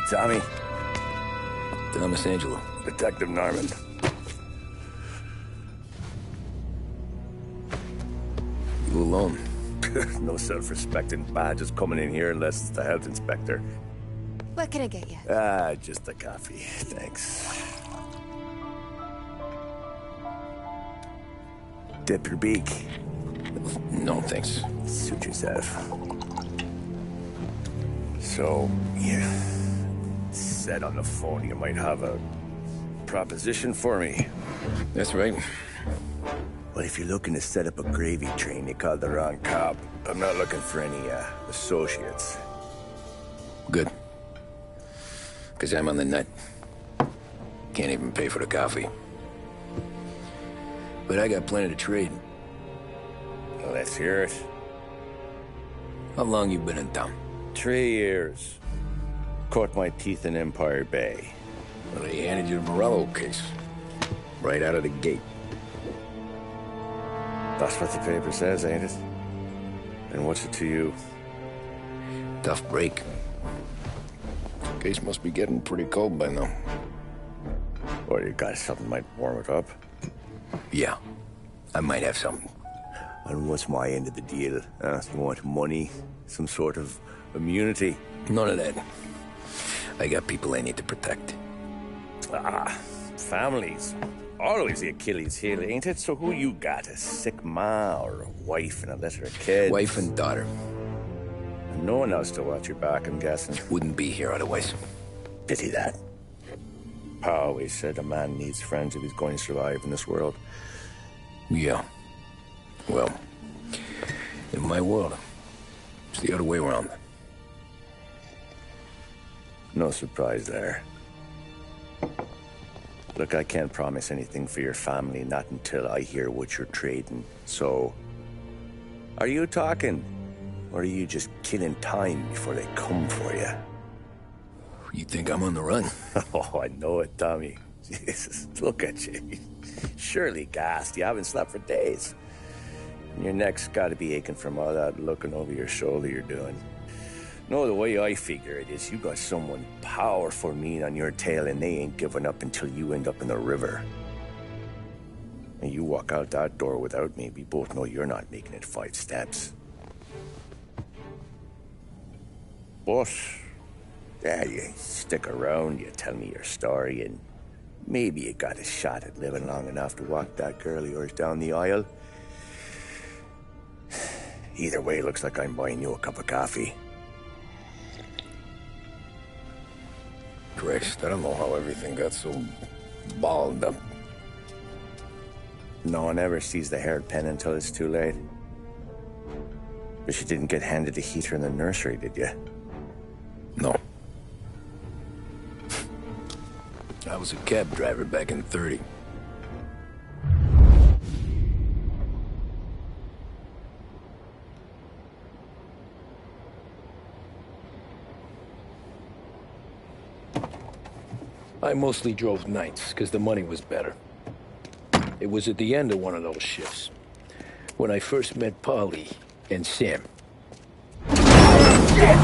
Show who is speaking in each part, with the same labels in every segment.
Speaker 1: Tommy.
Speaker 2: Thomas Angelo.
Speaker 1: Detective Norman.
Speaker 2: You alone?
Speaker 1: No self-respecting badges coming in here unless it's the health inspector.
Speaker 3: What can I get you?
Speaker 1: Just a coffee. Thanks. Dip your beak.
Speaker 2: No, thanks.
Speaker 1: Suit yourself. So, you said on the phone you might have a proposition for me.
Speaker 2: That's right.
Speaker 1: Well, if you're looking to set up a gravy train, you called the wrong cop. I'm not looking for any, associates.
Speaker 2: Good. Because I'm on the nut. Can't even pay for the coffee. But I got plenty to trade.
Speaker 1: Well, let's hear it.
Speaker 2: How long you been in town?
Speaker 1: 3 years. Caught my teeth in Empire Bay.
Speaker 2: Well, they handed you the Morello case. Right out of the gate.
Speaker 1: That's what the paper says, ain't it? And what's it to you?
Speaker 2: Tough break. Case must be getting pretty cold by now.
Speaker 1: Or you got something might warm it up?
Speaker 2: Yeah, I might have something.
Speaker 1: And what's my end of the deal? You want money? Some sort of immunity?
Speaker 2: None of that. I got people I need to protect.
Speaker 1: Families. Always the Achilles heel, ain't it? So who you got? A sick ma or a wife and a litter of kids?
Speaker 2: Wife and daughter.
Speaker 1: And no one else to watch your back, I'm guessing.
Speaker 2: Wouldn't be here otherwise.
Speaker 1: Pity that. Pa always said a man needs friends if he's going to survive in this world.
Speaker 2: Yeah. Well, in my world, it's the other way around.
Speaker 1: No surprise there. Look, I can't promise anything for your family, not until I hear what you're trading. So, are you talking? Or are you just killing time before they come for you?
Speaker 2: You think I'm on the run?
Speaker 1: Oh, I know it, Tommy. Jesus, look at you. Surely gassed. You haven't slept for days. And your neck's got to be aching from all that looking over your shoulder you're doing. No, the way I figure it is you got someone powerful mean on your tail and they ain't giving up until you end up in the river. And you walk out that door without me, we both know you're not making it 5 steps. But, yeah, you stick around, you tell me your story, and maybe you got a shot at living long enough to walk that girl of yours down the aisle. Either way, it looks like I'm buying you a cup of coffee.
Speaker 2: Christ, I don't know how everything got so balled up.
Speaker 1: No one ever sees the haired pen until it's too late. But you didn't get handed a heater in the nursery, did you?
Speaker 2: No. I was a cab driver back in '30. I mostly drove nights, because the money was better. It was at the end of one of those shifts, when I first met Polly and Sam. Shit!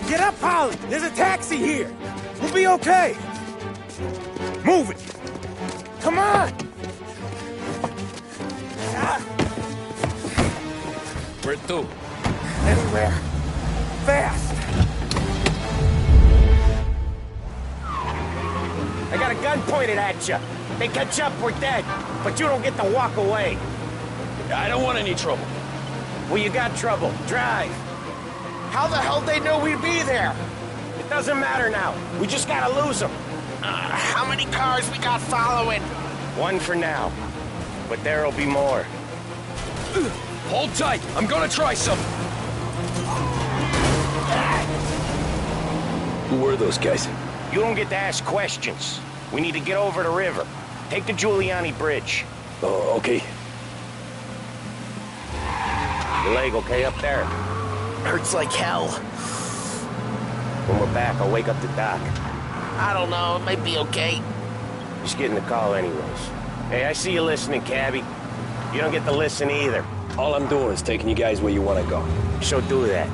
Speaker 4: Get up, Holly! There's a taxi here! We'll be okay! Move it! Come on!
Speaker 2: Where to?
Speaker 4: Anywhere. Fast! I got a gun pointed at you. They catch up, we're dead. But you don't get to walk away.
Speaker 2: I don't want any trouble.
Speaker 4: Well, you got trouble. Drive. How the hell they know we'd be there? It doesn't matter now. We just gotta lose them.
Speaker 5: How many cars we got following?
Speaker 4: One for now. But there'll be more.
Speaker 2: Hold tight. I'm gonna try something. Who were those guys?
Speaker 4: You don't get to ask questions. We need to get over the river. Take the Giuliani Bridge.
Speaker 2: Oh, okay.
Speaker 4: Your leg okay up there?
Speaker 5: Hurts like hell.
Speaker 4: When we're back, I'll wake up the doc.
Speaker 5: I don't know, it might be okay.
Speaker 4: Just getting the call anyways. Hey, I see you listening, cabbie. You don't get to listen either.
Speaker 2: All I'm doing is taking you guys where you want to go.
Speaker 4: So do that.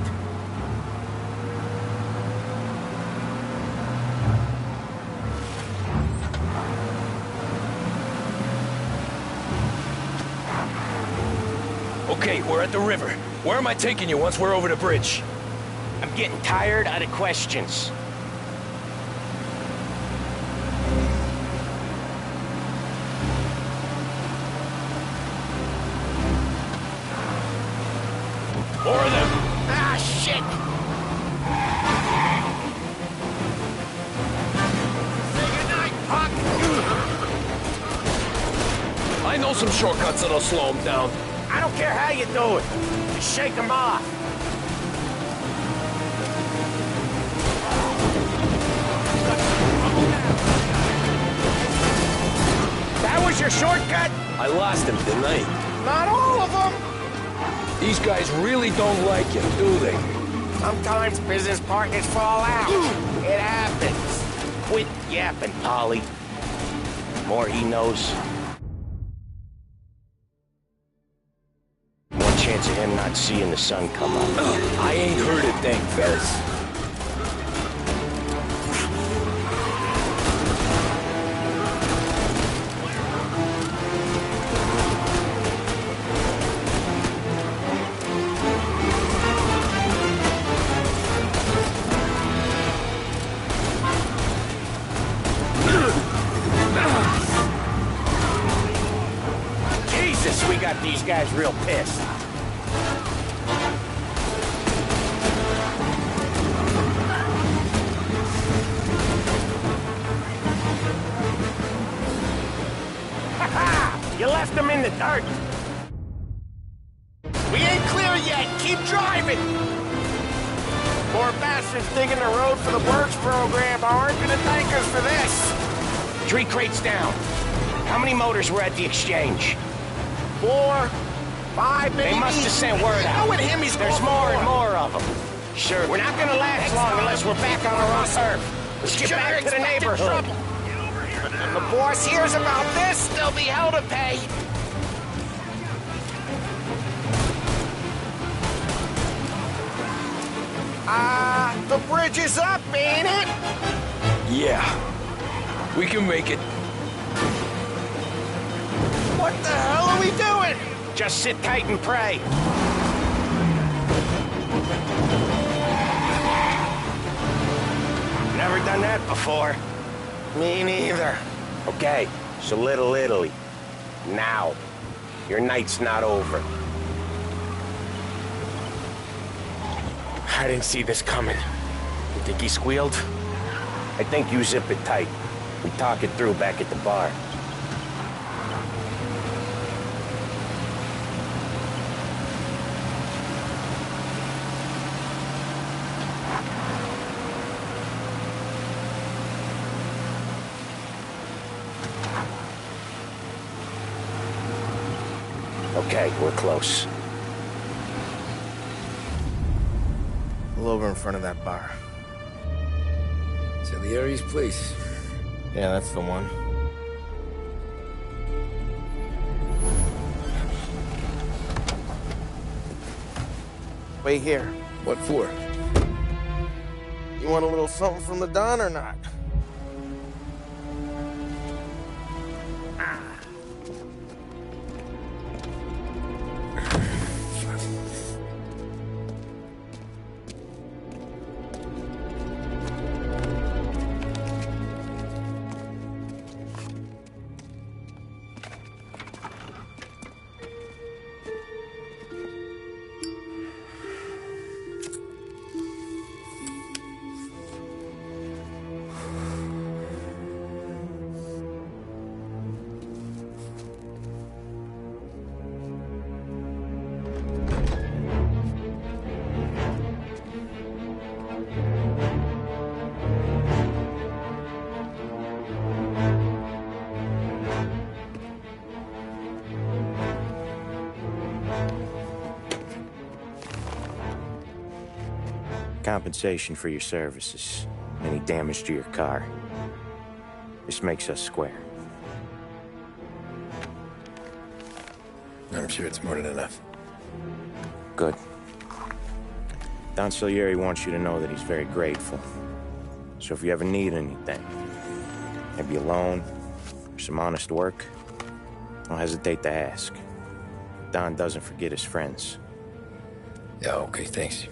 Speaker 2: Okay, we're at the river. Where am I taking you once we're over the bridge?
Speaker 4: I'm getting tired of the questions.
Speaker 2: More of them!
Speaker 5: Ah, shit! Say goodnight, Puck!
Speaker 2: I know some shortcuts that'll slow them down.
Speaker 4: I don't care how you do it. Just shake them off. That was your shortcut?
Speaker 2: I lost him, didn't I?
Speaker 4: Not all of them.
Speaker 2: These guys really don't like him, do they?
Speaker 4: Sometimes business partners fall out. It happens. Quit yapping, Polly. The more he knows, more chance of him not seeing the sun come up.
Speaker 2: I ain't heard a thing, Fez.
Speaker 4: Jesus, we got these guys real pissed. You left them in the dirt.
Speaker 5: We ain't clear yet! Keep driving!
Speaker 4: More bastards digging the road for the Works program aren't gonna thank us for this. 3 crates down. How many motors were at the exchange?
Speaker 5: 4, 5, maybe.
Speaker 4: They must have sent word out.
Speaker 5: Know what him he's
Speaker 4: There's
Speaker 5: going
Speaker 4: more
Speaker 5: for.
Speaker 4: and more of them. Sure, we're not gonna last long unless we're back on our own turf. Let's get back to the neighborhood.
Speaker 5: Trouble. If the boss hears about this, there'll be hell to pay. The bridge is up, ain't it?
Speaker 2: Yeah. We can make it.
Speaker 5: What the hell are we doing?
Speaker 4: Just sit tight and pray. Never done that before.
Speaker 5: Me neither.
Speaker 4: Okay, so Little Italy. Now. Your night's not over.
Speaker 5: I didn't see this coming. You think he squealed?
Speaker 4: I think you zip it tight. We talk it through back at the bar. Okay, we're close.
Speaker 5: Pull over in front of that bar.
Speaker 2: Salieri's place.
Speaker 5: Yeah, that's the one. Wait here.
Speaker 2: What for?
Speaker 5: You want a little something from the Don or not?
Speaker 6: Compensation for your services. Any damage to your car. This makes us square.
Speaker 2: I'm sure it's more than enough.
Speaker 6: Good. Don Salieri wants you to know that he's very grateful. So if you ever need anything, maybe a loan, or some honest work, don't hesitate to ask. Don doesn't forget his friends.
Speaker 2: Yeah, okay, thanks.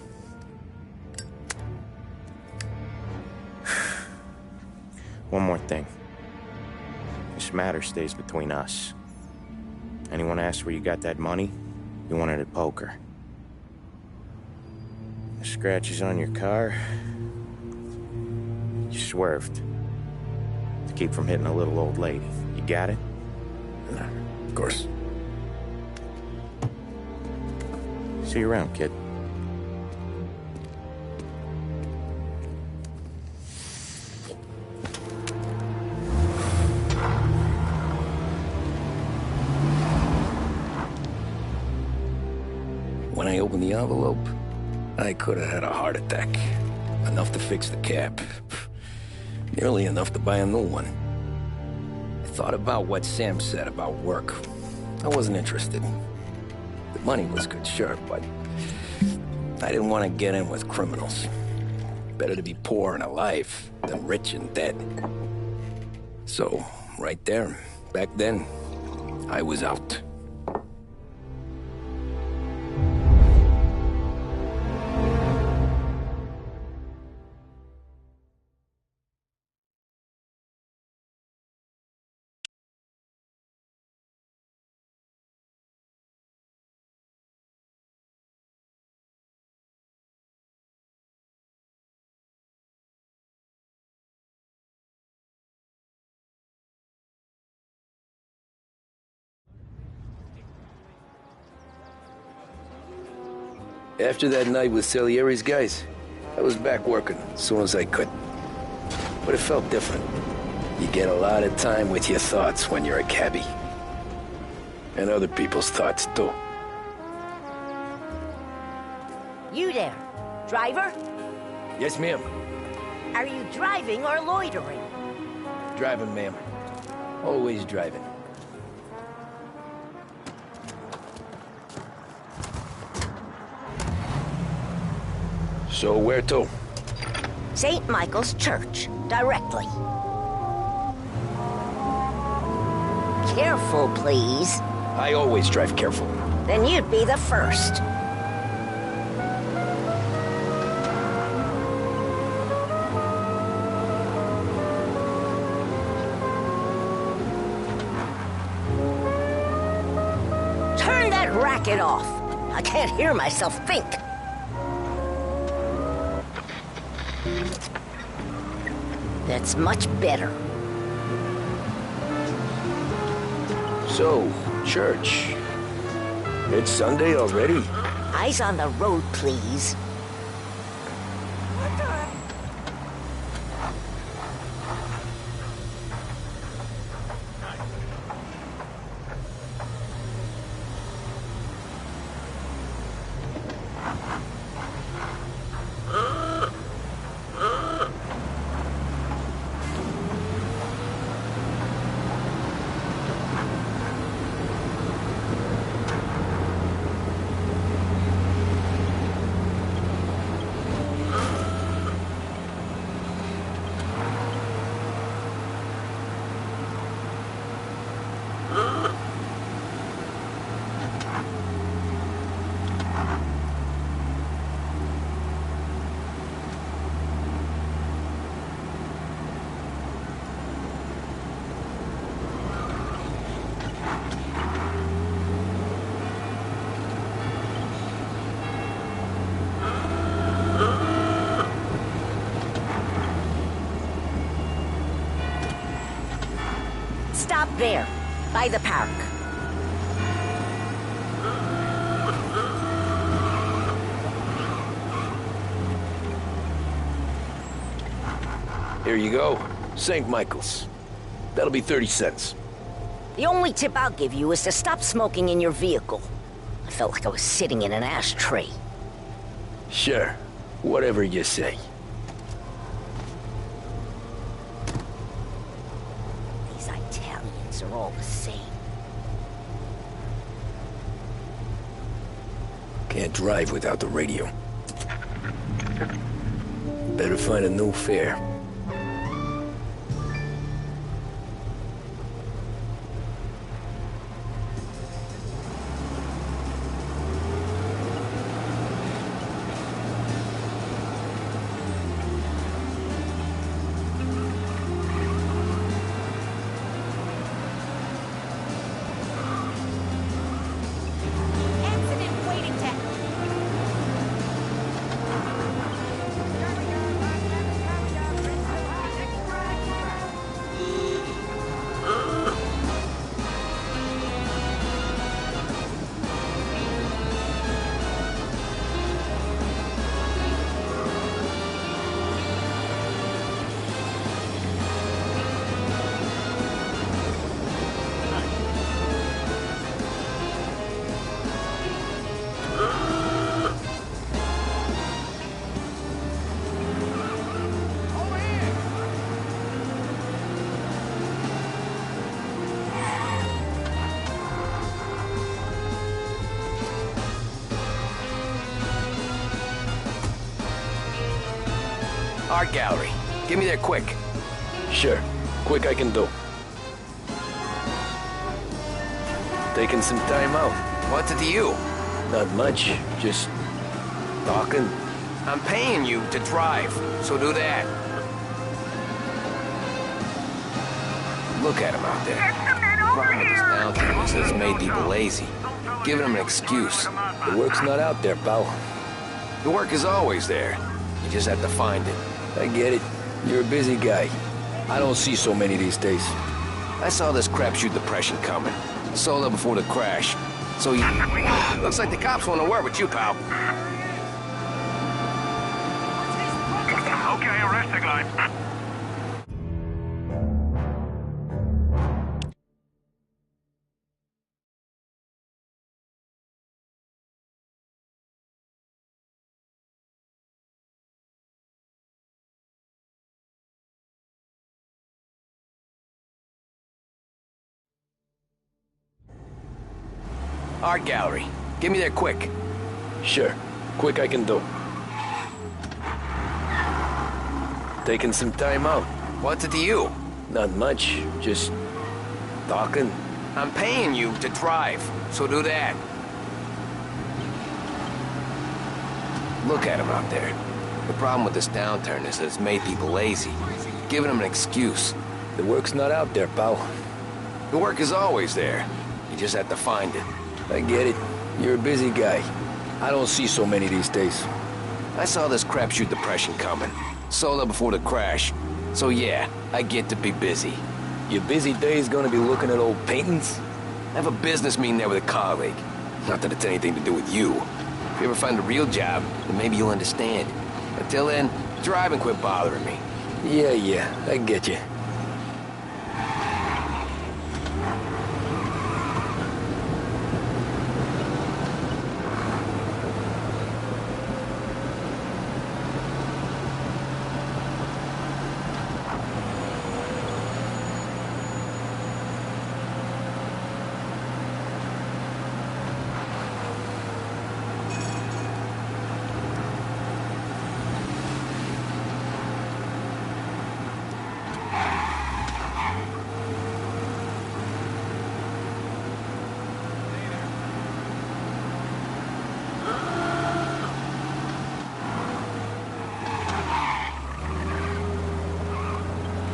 Speaker 6: One more thing. This matter stays between us. Anyone asks where you got that money, you won it at poker. The scratches on your car, you swerved. To keep from hitting a little old lady. You got it?
Speaker 2: Of course.
Speaker 6: See you around, kid.
Speaker 2: When I opened the envelope, I could have had a heart attack. Enough to fix the cap. Nearly enough to buy a new one. I thought about what Sam said about work. I wasn't interested. The money was good, sure, but I didn't want to get in with criminals. Better to be poor and alive than rich and dead. So, right there, back then, I was out. After that night with Salieri's guys, I was back working as soon as I could. But it felt different. You get a lot of time with your thoughts when you're a cabbie. And other people's thoughts, too.
Speaker 7: You there, driver?
Speaker 2: Yes, ma'am.
Speaker 7: Are you driving or loitering?
Speaker 2: Driving, ma'am. Always driving. So where to?
Speaker 7: St. Michael's Church, directly. Careful, please.
Speaker 2: I always drive careful.
Speaker 7: Then you'd be the first. Turn that racket off. I can't hear myself think. That's much better.
Speaker 2: So, church. It's Sunday already?
Speaker 7: Eyes on the road, please. Stop there, by the park.
Speaker 2: Here you go. St. Michael's. That'll be 30 cents.
Speaker 7: The only tip I'll give you is to stop smoking in your vehicle. I felt like I was sitting in an ashtray.
Speaker 2: Sure. Whatever you say.
Speaker 7: These Italians are all the same.
Speaker 2: Can't drive without the radio. Better find a new fare.
Speaker 3: Accident waiting to...
Speaker 4: Art gallery. Get me there quick.
Speaker 2: Sure. Quick I can do. Taking some time out.
Speaker 4: What's it to you?
Speaker 2: Not much. Just talking.
Speaker 4: I'm paying you to drive, so do that. Look at him out there. The problem with this downtown is that it's made people lazy. Giving them an excuse.
Speaker 2: The work's not out there, pal.
Speaker 4: The work is always there. You just have to find it.
Speaker 2: I get it. You're a busy guy. I don't see so many these days.
Speaker 4: I saw this crapshoot depression coming. Sold up before the crash. So you... Looks like the cops want to work with you, pal.
Speaker 8: Okay, arrest the guy.
Speaker 4: Art gallery. Get me there quick.
Speaker 2: Sure. Quick I can do. Taking some time out.
Speaker 4: What's it to you?
Speaker 2: Not much. Just talking.
Speaker 4: I'm paying you to drive, so do that. Look at him out there. The problem with this downturn is that it's made people lazy. Giving them an excuse.
Speaker 2: The work's not out there, pal.
Speaker 4: The work is always there. You just have to find it.
Speaker 2: I get it. You're a busy guy. I don't see so many these days.
Speaker 4: I saw this crapshoot depression coming. Sold up before the crash. So yeah, I get to be busy.
Speaker 2: Your busy day's gonna be looking at old paintings?
Speaker 4: I have a business meeting there with a colleague. Not that it's anything to do with you. If you ever find a real job, then maybe you'll understand. Until then, drive and quit bothering me.
Speaker 2: Yeah, I get you.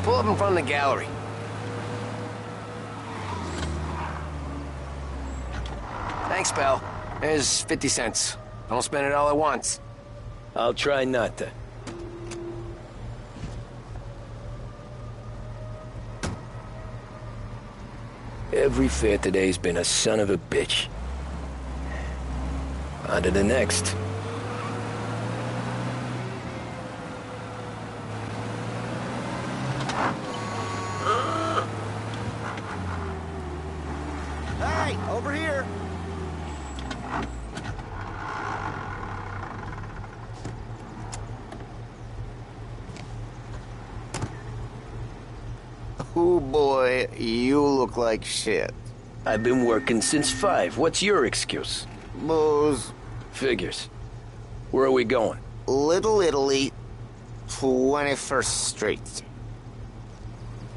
Speaker 4: Pull up in front of the gallery. Thanks, pal. There's 50 cents. Don't spend it all at once.
Speaker 2: I'll try not to. Every fare today's been a son of a bitch. On to the next.
Speaker 9: Hey, over here! Ooh, boy, you look like shit.
Speaker 2: I've been working since 5. What's your excuse?
Speaker 9: Booze.
Speaker 2: Figures. Where are we going?
Speaker 9: Little Italy, 21st Street.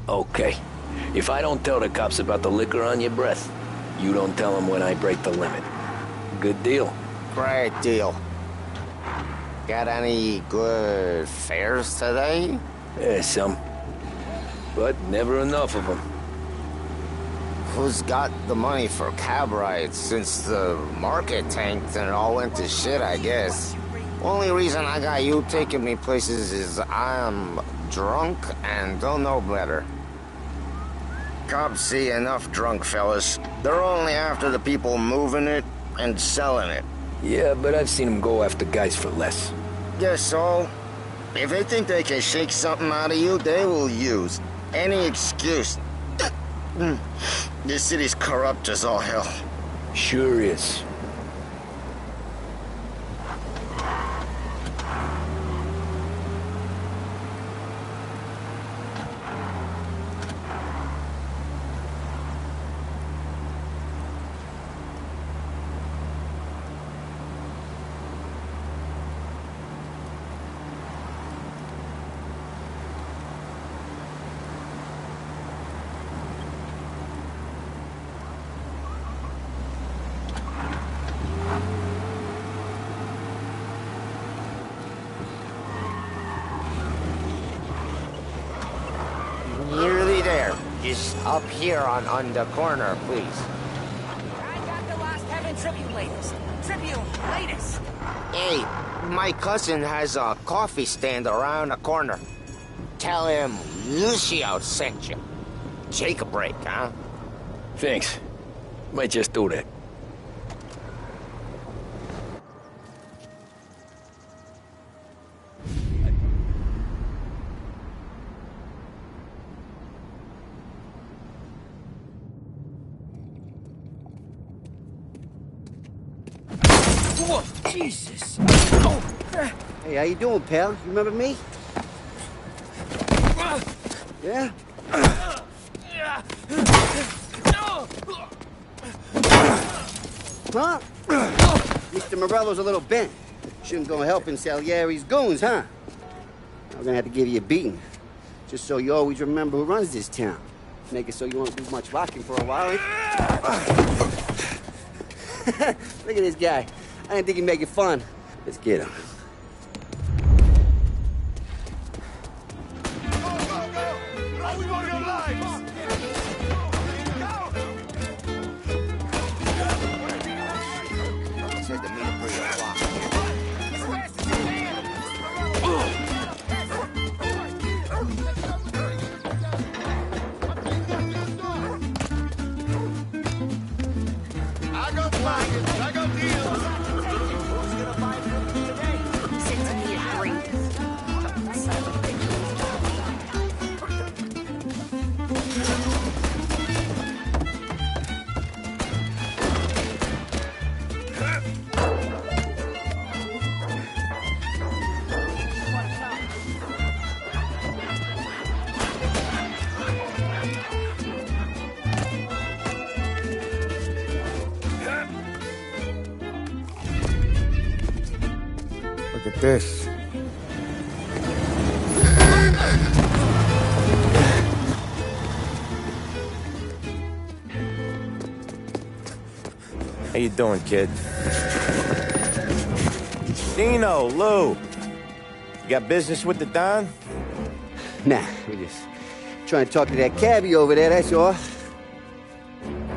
Speaker 2: Okay. If I don't tell the cops about the liquor on your breath, you don't tell them when I break the limit. Good deal.
Speaker 9: Great deal. Got any good fares today?
Speaker 2: Some. But never enough of them.
Speaker 9: Who's got the money for cab rides since the market tanked and it all went to shit, I guess? Only reason I got you taking me places is I'm drunk and don't know better. Cops see enough drunk fellas. They're only after the people moving it and selling it.
Speaker 2: Yeah, but I've seen them go after guys for less.
Speaker 9: Guess so. If they think they can shake something out of you, they will use any excuse. This city's corrupt as all hell.
Speaker 2: Sure is.
Speaker 9: Nearly there. Just up here on the corner, please.
Speaker 3: I got the Lost Heaven Tribune latest. Tribune latest.
Speaker 9: Hey, my cousin has a coffee stand around the corner. Tell him Lucio sent you. Take a break, huh?
Speaker 2: Thanks. Might just do that.
Speaker 3: Whoa, Jesus.
Speaker 8: Hey, how you doing, pal? You remember me? Yeah? Huh? Mr. Morello's a little bent. Shouldn't go helping Salieri's goons, huh? I'm gonna have to give you a beating. Just so you always remember who runs this town. Make it so you won't do much rocking for a while, eh? Look at this guy. I didn't think he'd make it fun. Let's get him.
Speaker 9: Said to meet at 3 o'clock.
Speaker 3: I got pockets. I got deals. Who's gonna buy from me today? Send to me at 3. Son of a bitch.
Speaker 6: Look at this. How you doing, kid? Dino, Lou. You got business with the Don?
Speaker 8: Nah, we just trying to talk to that cabbie over there, that's all.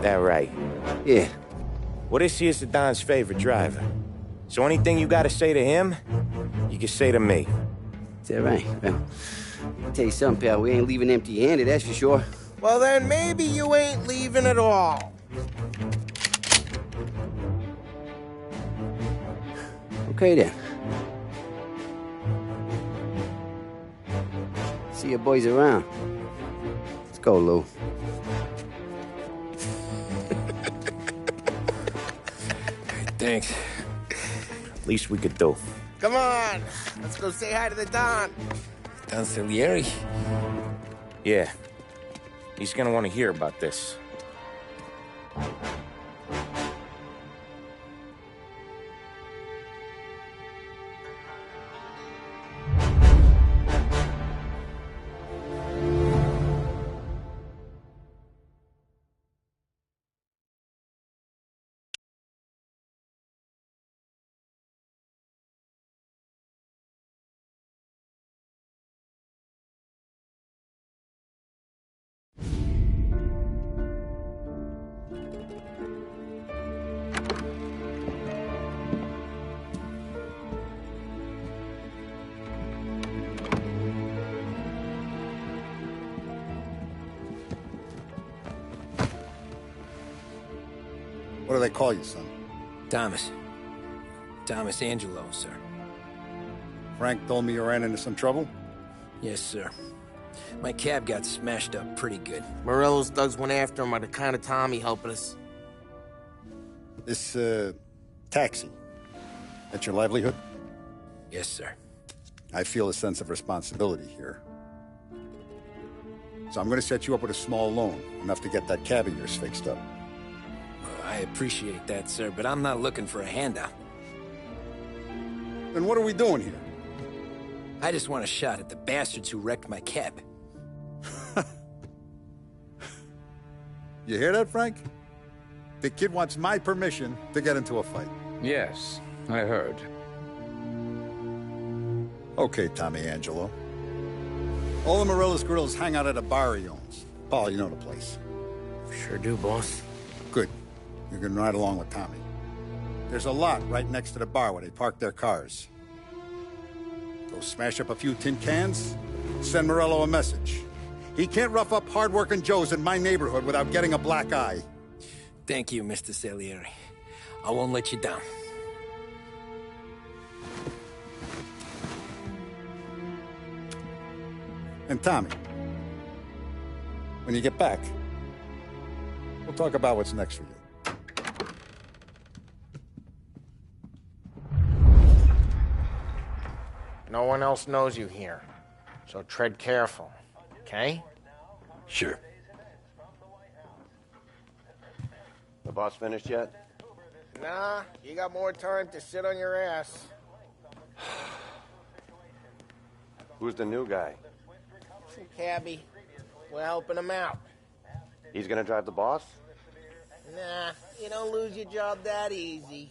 Speaker 6: That right.
Speaker 8: Yeah.
Speaker 6: Well, this here's the Don's favorite driver. So anything you gotta say to him, you can say to me.
Speaker 8: Is that right? Well, I'll tell you something, pal. We ain't leaving empty-handed, that's for sure.
Speaker 6: Well, then maybe you ain't leaving at all.
Speaker 8: Okay, then. See your boys around. Let's go, Lou.
Speaker 2: Thanks.
Speaker 6: Least we could do.
Speaker 9: Come on, let's go say hi to the Don.
Speaker 2: Don Salieri?
Speaker 6: Yeah. He's gonna want to hear about this.
Speaker 10: What do they call you, son?
Speaker 2: Thomas. Thomas Angelo, sir.
Speaker 10: Frank told me you ran into some trouble?
Speaker 2: Yes, sir. My cab got smashed up pretty good.
Speaker 5: Morello's thugs went after him on account of Tommy helping us.
Speaker 10: This, taxi. That's your livelihood?
Speaker 2: Yes, sir.
Speaker 10: I feel a sense of responsibility here. So I'm gonna set you up with a small loan, enough to get that cab of yours fixed up.
Speaker 2: I appreciate that, sir, but I'm not looking for a handout.
Speaker 10: Then what are we doing here?
Speaker 2: I just want a shot at the bastards who wrecked my cab.
Speaker 10: You hear that, Frank? The kid wants my permission to get into a fight.
Speaker 11: Yes, I heard.
Speaker 10: Okay, Tommy Angelo. All the Morello's girls hang out at a bar he owns. Paul, you know the place.
Speaker 5: Sure do, boss.
Speaker 10: Good. You can ride along with Tommy. There's a lot right next to the bar where they park their cars. Go smash up a few tin cans, send Morello a message. He can't rough up hard-working Joes in my neighborhood without getting a black eye.
Speaker 2: Thank you, Mr. Salieri. I won't let you down.
Speaker 10: And Tommy, when you get back, we'll talk about what's next for you.
Speaker 5: No one else knows you here, so tread careful, okay?
Speaker 2: Sure.
Speaker 1: The boss finished yet?
Speaker 5: Nah, you got more time to sit on your ass.
Speaker 1: Who's the new guy?
Speaker 5: Some cabbie. We're helping him out.
Speaker 1: He's gonna drive the boss?
Speaker 5: Nah, you don't lose your job that easy.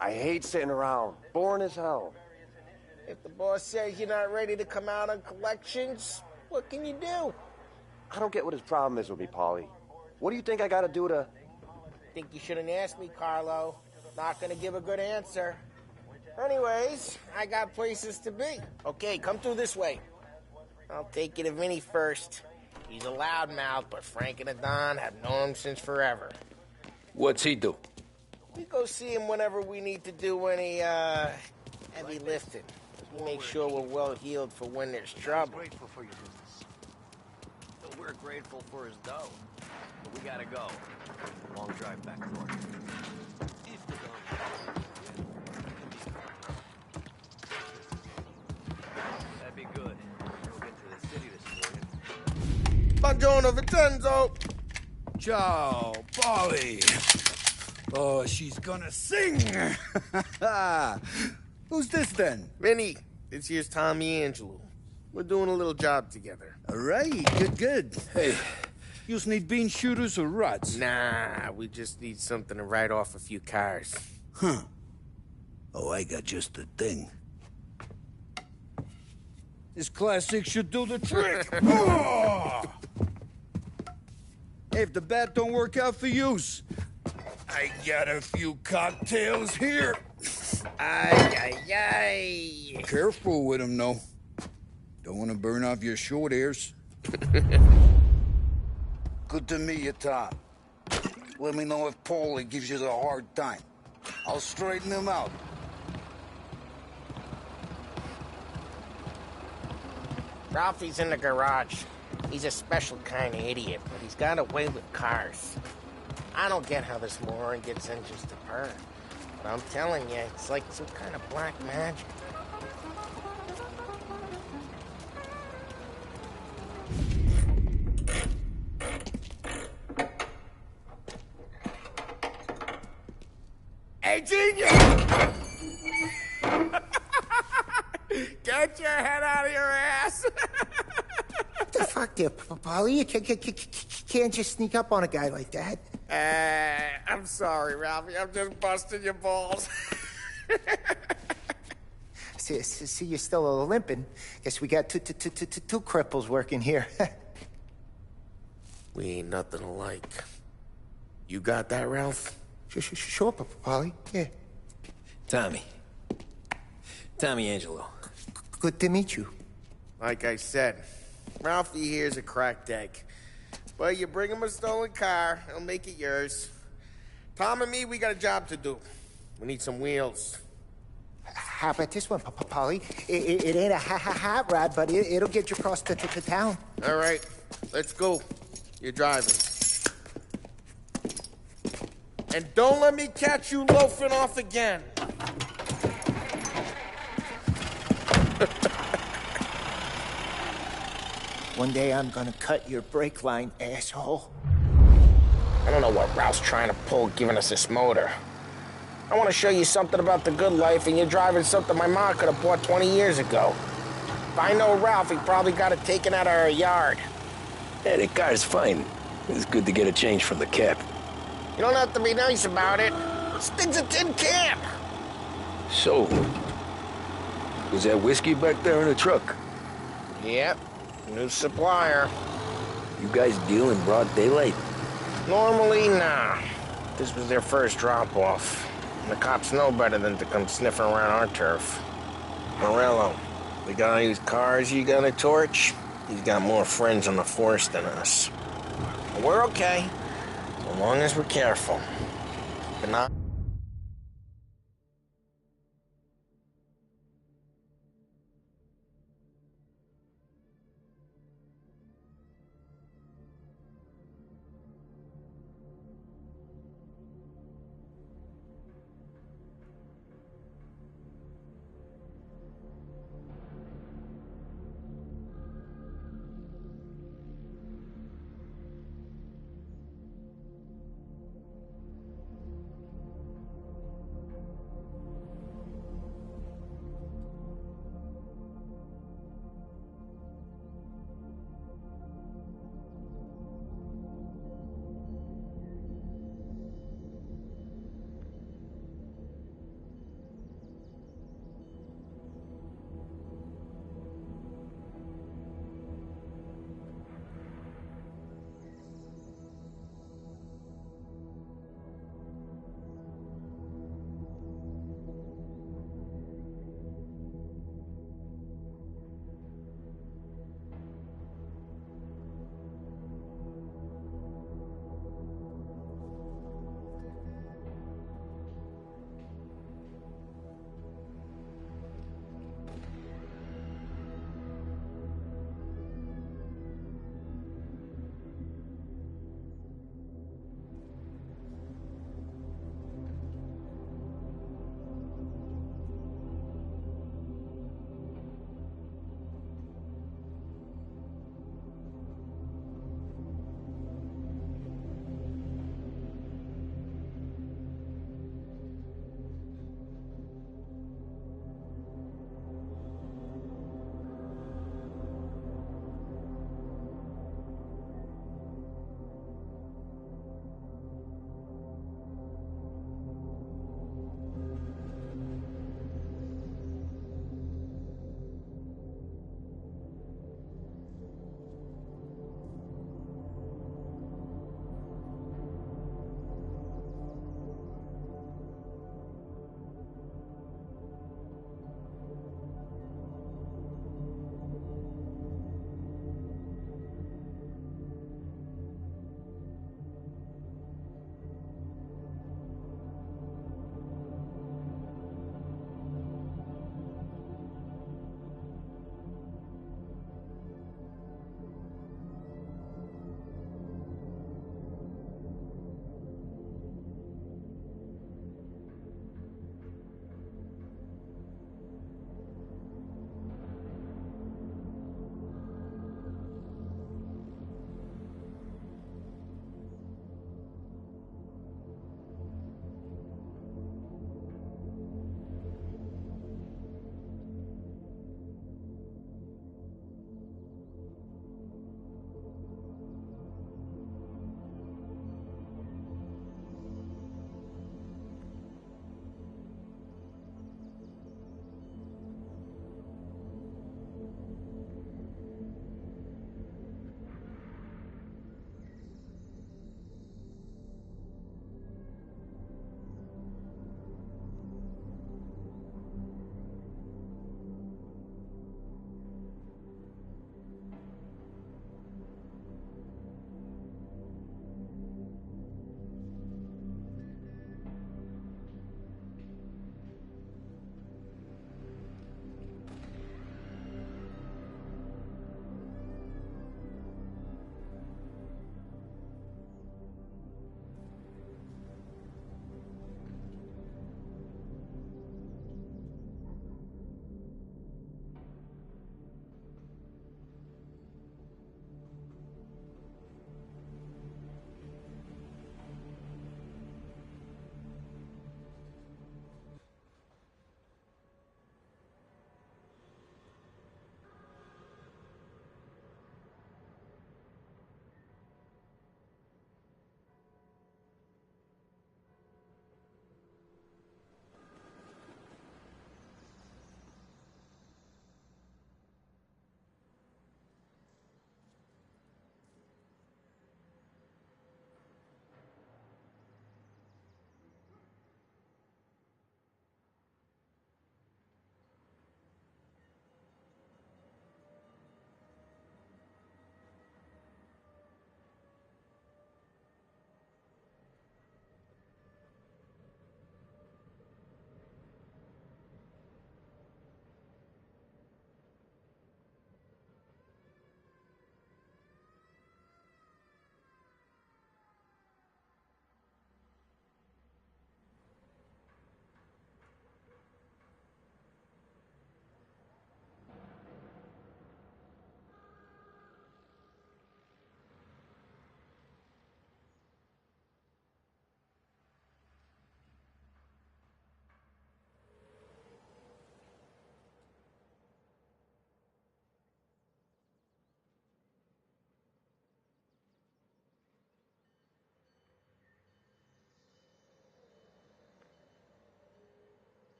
Speaker 1: I hate sitting around. Boring as hell.
Speaker 5: If the boss says you're not ready to come out on collections, what can you do?
Speaker 1: I don't get what his problem is with me, Paulie. What do you think I gotta do to...
Speaker 5: Think you shouldn't ask me, Carlo. Not gonna give a good answer. Anyways, I got places to be. Okay, come through this way. I'll take you to Vinny first. He's a loudmouth, but Frank and the Don have known him since forever.
Speaker 2: What's he do?
Speaker 5: We go see him whenever we need to do any, heavy lifting. We make sure we're well healed for when there's trouble.
Speaker 12: Grateful for your business. But we're grateful for his dough. But we gotta go. Long drive back north. If the dough... That'd be good. We'll get to the city this morning.
Speaker 5: Buongiorno, Vincenzo!
Speaker 13: Ciao, Polly. Oh, she's gonna sing. Who's this then?
Speaker 5: Vinny, this here's Tommy Angelo. We're doing a little job together.
Speaker 13: All right, good. Hey, you need bean shooters or rods?
Speaker 5: Nah, we just need something to write off a few cars.
Speaker 13: Huh. Oh, I got just the thing. This classic should do the trick. Oh! Hey, if the bat don't work out for yous, I got a few cocktails here.
Speaker 5: Ay.
Speaker 13: Careful with them, though. Don't want to burn off your short hairs. Good to meet you, Tom. Let me know if Paulie gives you the hard time. I'll straighten him out.
Speaker 5: Ralphie's in the garage. He's a special kind of idiot, but he's got a way with cars. I don't get how this moron gets engines to purr. But I'm telling you, it's like some kind of black magic.
Speaker 4: Get your head out of your ass!
Speaker 14: What the fuck there, Polly? You can't just sneak up on a guy like that.
Speaker 4: I'm sorry, Ralphie. I'm just busting your balls.
Speaker 14: See, you're still limping. Guess we got two cripples working here.
Speaker 4: We ain't nothing alike. You got that, Ralph?
Speaker 14: Sure, Polly. Yeah.
Speaker 2: Tommy Angelo.
Speaker 14: Good to meet you.
Speaker 5: Like I said, Ralphie here's a cracked egg. But you bring him a stolen car, he'll make it yours. Tom and me, we got a job to do. We need some wheels.
Speaker 14: How about this one, Polly? It ain't a hot rod, but it'll get you across to town.
Speaker 5: All right, let's go. You're driving. And don't let me catch you loafing off again.
Speaker 14: One day I'm gonna cut your brake line, asshole.
Speaker 4: I don't know what Ralph's trying to pull giving us this motor. I want to show you something about the good life, and you're driving something my mom could have bought 20 years ago. If I know Ralph, he probably got it taken out of our yard.
Speaker 2: Yeah, the car's fine. It's good to get a change from the cap.
Speaker 4: You don't have to be nice about it. This thing's a tin can.
Speaker 2: So, was that whiskey back there in the truck?
Speaker 4: Yep, new supplier.
Speaker 2: You guys deal in broad daylight?
Speaker 4: Normally, nah. This was their first drop-off. The cops know better than to come sniffing around our turf. Morello, the guy whose cars you got a torch, he's got more friends on the force than us. But we're okay, so long as we're careful. But not...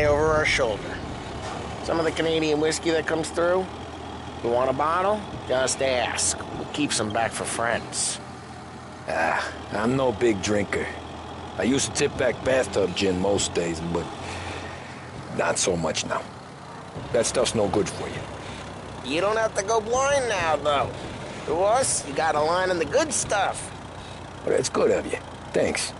Speaker 5: over our shoulder. Some of the Canadian whiskey that comes through. You want a bottle? Just ask. We'll keep some back for friends.
Speaker 2: I'm no big drinker. I used to tip back bathtub gin most days, but not so much now. That stuff's no good for you.
Speaker 5: You don't have to go blind now, though. To us, you got a line on the good stuff.
Speaker 2: Well, that's good of you. Thanks.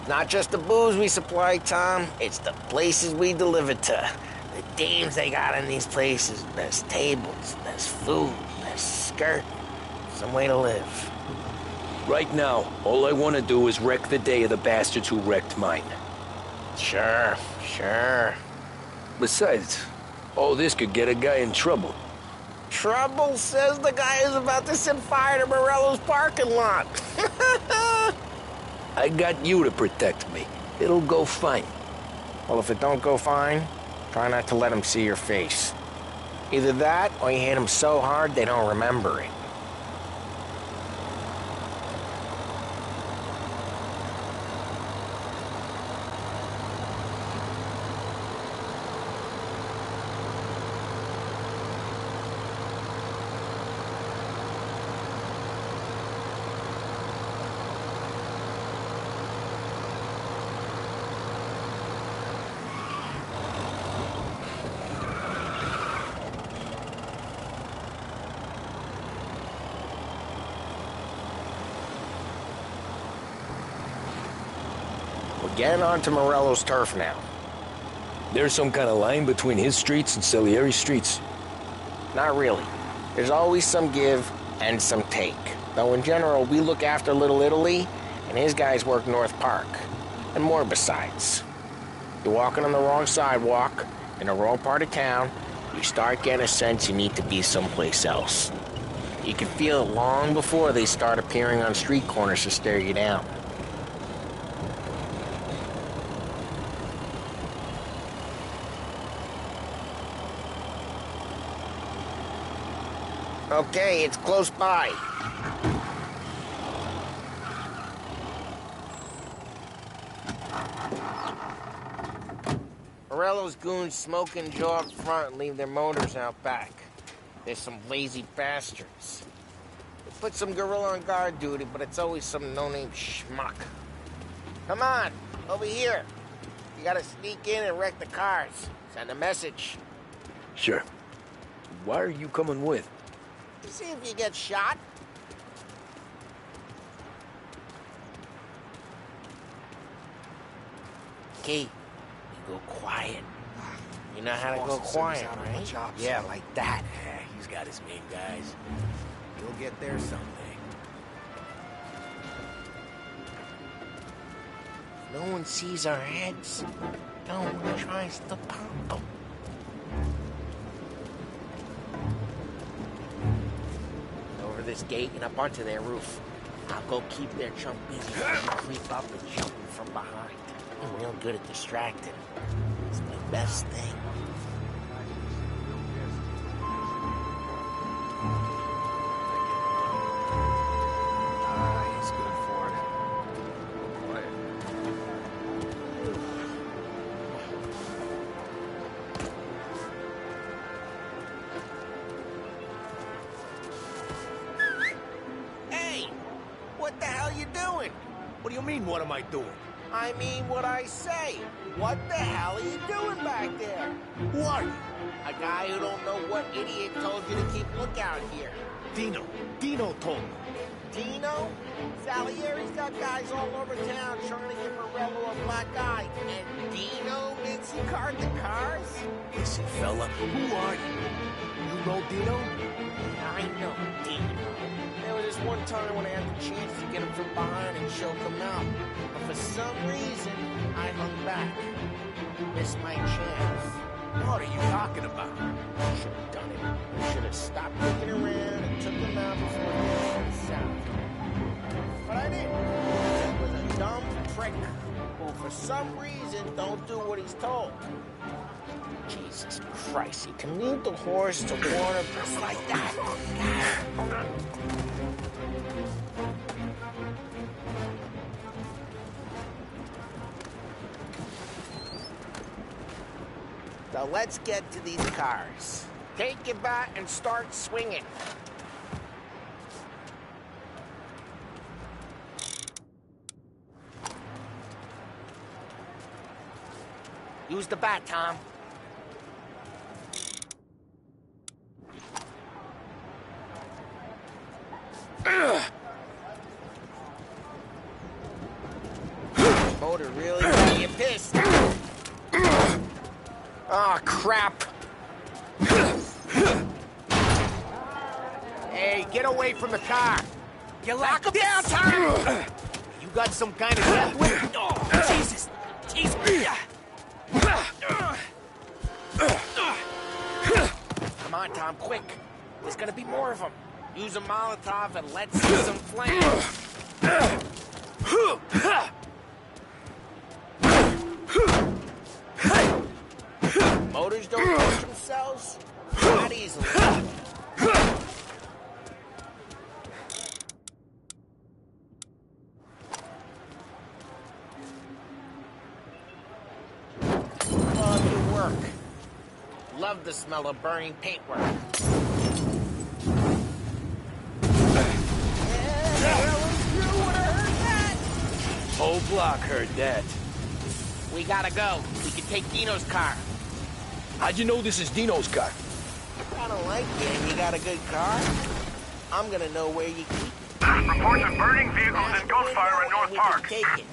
Speaker 5: Not just the booze we supply, Tom. It's the places we deliver to. The dames they got in these places. Best tables, best food, best skirt. Some way to live.
Speaker 2: Right now, all I want to do is wreck the day of the bastards who wrecked mine.
Speaker 5: Sure.
Speaker 2: Besides, all this could get a guy in trouble.
Speaker 5: Trouble, says the guy who's about to set fire to Morello's parking lot.
Speaker 2: I got you to protect me. It'll go fine.
Speaker 5: Well, if it don't go fine, try not to let them see your face. Either that, or you hit them so hard they don't remember it. We're getting onto Morello's turf now.
Speaker 2: There's some kind of line between his streets and Salieri's streets?
Speaker 5: Not really. There's always some give and some take. Though in general, we look after Little Italy, and his guys work North Park. And more besides. You're walking on the wrong sidewalk, in the wrong part of town, you start getting a sense you need to be someplace else. You can feel it long before they start appearing on street corners to stare you down. Okay, it's close by. Morello's goons smoke and jaw up front and leave their motors out back. There's some lazy bastards. They put some gorilla on guard duty, but it's always some no-name schmuck. Come on, over here. You gotta sneak in and wreck the cars. Send a message.
Speaker 2: Sure. Why are you coming with?
Speaker 5: To see if you get shot. Okay, you go quiet. You know how to go quiet, right? Yeah, like that.
Speaker 12: Yeah, he's got his main guys. You'll get there someday.
Speaker 5: No one sees our heads. No one tries to pop them. Over this gate and up onto their roof. I'll go keep their chump busy. You creep up and shoot them from behind. I'm real good at distracting. It's my best thing.
Speaker 12: He's good for it. Quiet.
Speaker 5: Hey! What the hell you doing?
Speaker 12: What do you mean, what am I doing?
Speaker 5: I mean what I say. What the hell are you doing back there?
Speaker 12: Who are you?
Speaker 5: A guy who don't know what idiot told you to keep lookout here.
Speaker 12: Dino. Dino told me.
Speaker 5: Dino? Salieri's got guys all over town trying to give Morello a black eye. And Dino Mincy card the cars?
Speaker 12: Listen, fella, who are you? You know Dino?
Speaker 5: I know Dino. There was this one time when I had the chance to get him from behind and choke him out. But for some reason, I hung back. Missed my chance.
Speaker 12: What are you talking about?
Speaker 5: I should have done it. I should have stopped looking around and took him out before he went south. But I didn't. He was a dumb prick who, for some reason, don't do what he's told. Jesus Christ, he can lead the horse to water just like that. So let's get to these cars. Take your bat and start swinging. Use the bat, Tom. Motor really got you pissed. Oh, crap. Hey, get away from the car. You lock him down, Tom. You got some kind of death whip? Oh, Jesus. Jesus. Come on, Tom, quick. There's gonna be more of them. Use a Molotov and let's see some flames. Motors don't push themselves? Not easily. Oh, good work. Love the smell of burning paintwork.
Speaker 2: Whole block heard that.
Speaker 5: We gotta go. We can take Dino's car.
Speaker 2: How'd you know this is Dino's car?
Speaker 5: I don't like it and you got a good car. I'm gonna know where you keep it.
Speaker 15: Reports of burning vehicles and gunfire in North Park.
Speaker 5: Take it.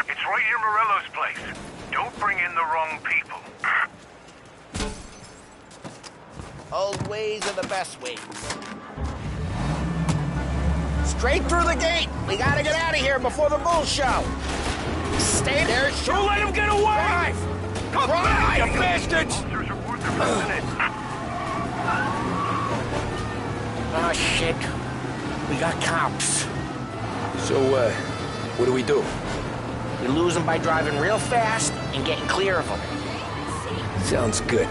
Speaker 15: It's right near Morello's place. Don't bring in the wrong people.
Speaker 5: Old ways are the best ways. Straight through the gate. We gotta get out of here before the bull show. Stay there.
Speaker 2: Don't let him get away!
Speaker 5: Drive!
Speaker 2: Come back, you bastards!
Speaker 15: Officers report their presence.
Speaker 5: Oh, shit. We got cops.
Speaker 2: So, what do we do?
Speaker 5: We lose them by driving real fast and getting clear of them.
Speaker 2: Sounds good.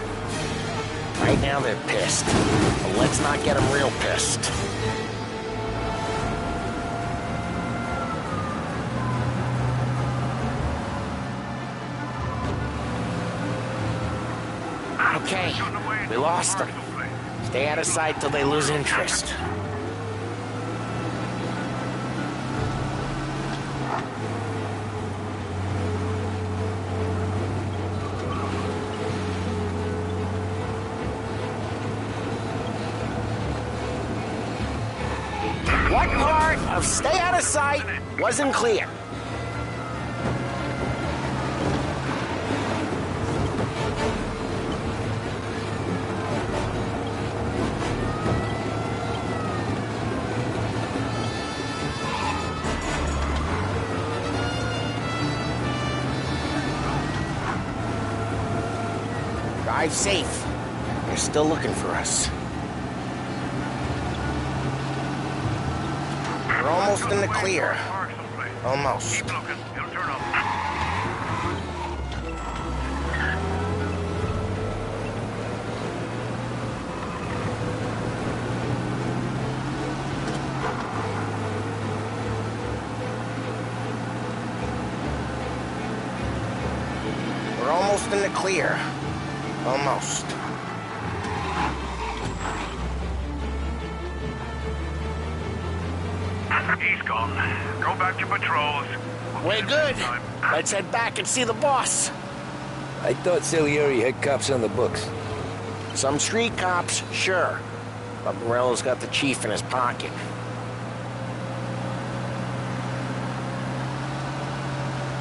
Speaker 5: Right now they're pissed. But let's not get them real pissed. Okay, we lost them. Stay out of sight till they lose interest. What part of stay out of sight wasn't clear? Drive safe. They're still looking for us. We're almost in the clear. Almost.
Speaker 15: Keep looking. It'll turn up.
Speaker 5: We're almost in the clear. Almost.
Speaker 15: He's gone. Go back to patrols.
Speaker 5: We're good. Let's head back and see the boss.
Speaker 2: I thought Salieri had cops on the books.
Speaker 5: Some street cops, sure. But Morello's got the chief in his pocket.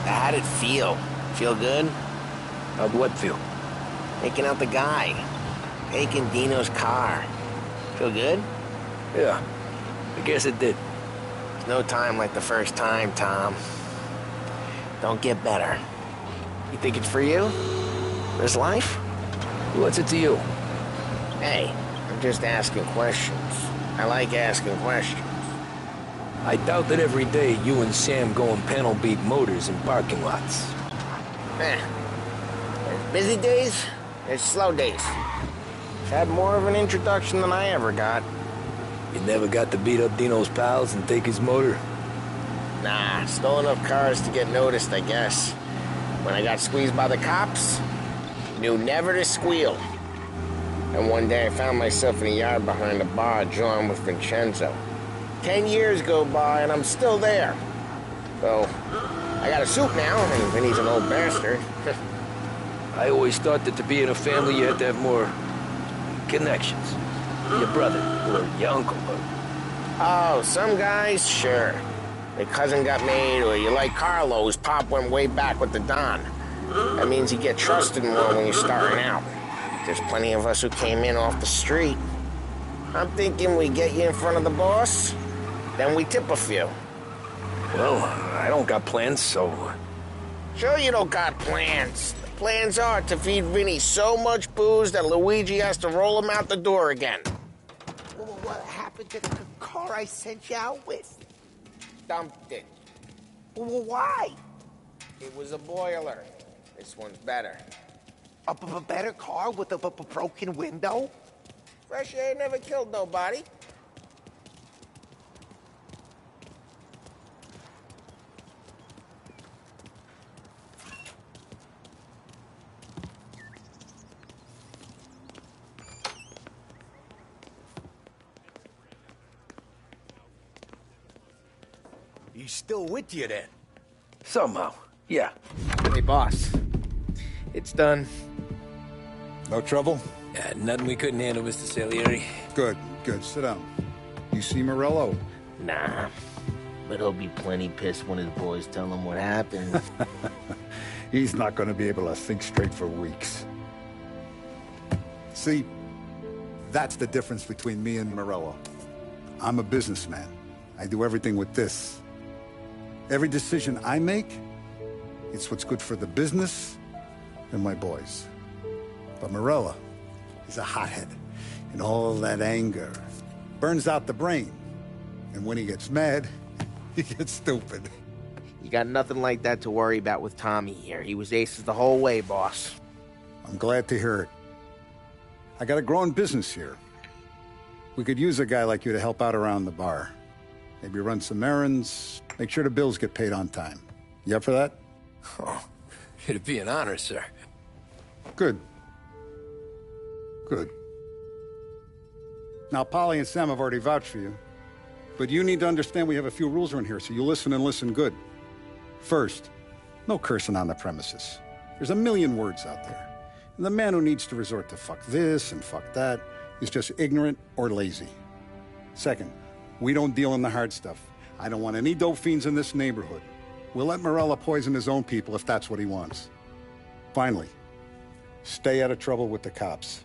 Speaker 5: How'd it feel? Feel good?
Speaker 2: How'd what feel?
Speaker 5: Taking out the guy. Taking Dino's car. Feel good?
Speaker 2: Yeah, I guess it did.
Speaker 5: There's no time like the first time, Tom. Don't get better. You think it's for you? This life?
Speaker 2: What's it to you?
Speaker 5: Hey, I'm just asking questions. I like asking questions.
Speaker 2: I doubt that every day you and Sam go and panel beat motors in parking lots.
Speaker 5: There's busy days, there's slow days. Had more of an introduction than I ever got.
Speaker 2: You never got to beat up Dino's pals and take his motor?
Speaker 5: Nah, stole enough cars to get noticed, I guess. When I got squeezed by the cops, knew never to squeal. And one day I found myself in a yard behind a bar drawing with Vincenzo. 10 years go by and I'm still there. So, I got a suit now, and Vinny's an old bastard.
Speaker 2: I always thought that to be in a family you had to have more connections. Your brother, or your uncle, or...
Speaker 5: Oh, some guys, sure. Their cousin got made, or you like Carlo's pop went way back with the Don. That means you get trusted more when you're starting out. There's plenty of us who came in off the street. I'm thinking we get you in front of the boss, then we tip a few.
Speaker 2: Well, I don't got plans, so...
Speaker 5: Sure you don't got plans. The plans are to feed Vinny so much booze that Luigi has to roll him out the door again.
Speaker 14: What happened to the car I sent you out with?
Speaker 5: Dumped it.
Speaker 14: Why?
Speaker 5: It was a boiler. This one's better.
Speaker 14: A better car with a broken window?
Speaker 5: Fresh air never killed nobody.
Speaker 12: He's still with you then?
Speaker 2: Somehow, yeah.
Speaker 5: Hey, boss. It's done.
Speaker 10: No trouble?
Speaker 2: Yeah, nothing we couldn't handle, Mr. Salieri.
Speaker 10: Good, good. Sit down. You see Morello?
Speaker 5: Nah. But he'll be plenty pissed when his boys tell him what happened.
Speaker 10: He's not going to be able to think straight for weeks. See, that's the difference between me and Morello. I'm a businessman. I do everything with this. Every decision I make, it's what's good for the business and my boys. But Morello, he's a hothead. And all that anger burns out the brain. And when he gets mad, he gets stupid.
Speaker 5: You got nothing like that to worry about with Tommy here. He was aces the whole way, boss.
Speaker 10: I'm glad to hear it. I got a growing business here. We could use a guy like you to help out around the bar. Maybe run some errands, make sure the bills get paid on time. You up for that?
Speaker 2: Oh, it'd be an honor, sir.
Speaker 10: Good. Good. Now, Polly and Sam have already vouched for you. But you need to understand we have a few rules around here, so you listen and listen good. First, no cursing on the premises. There's a million words out there. And the man who needs to resort to fuck this and fuck that is just ignorant or lazy. Second, we don't deal in the hard stuff. I don't want any dope fiends in this neighborhood. We'll let Morella poison his own people if that's what he wants. Finally, stay out of trouble with the cops.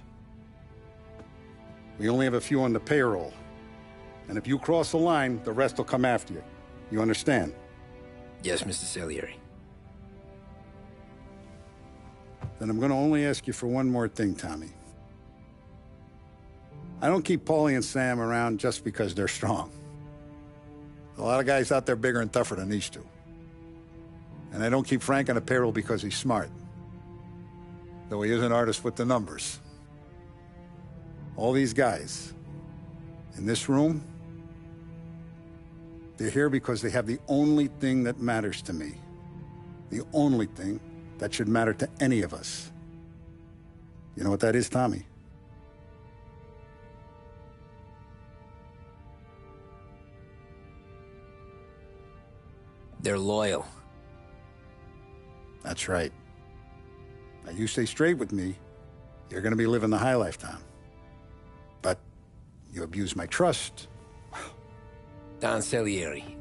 Speaker 10: We only have a few on the payroll. And if you cross the line, the rest will come after you. You understand?
Speaker 2: Yes, Mr. Salieri.
Speaker 10: Then I'm going to only ask you for one more thing, Tommy. I don't keep Paulie and Sam around just because they're strong. A lot of guys out there bigger and tougher than these two. And I don't keep Frank on the payroll because he's smart. Though he is an artist with the numbers. All these guys in this room, they're here because they have the only thing that matters to me. The only thing that should matter to any of us. You know what that is, Tommy?
Speaker 2: They're loyal.
Speaker 10: That's right. Now, you stay straight with me, you're gonna be living the high life, Tom. But you abuse my trust.
Speaker 2: Don Salieri,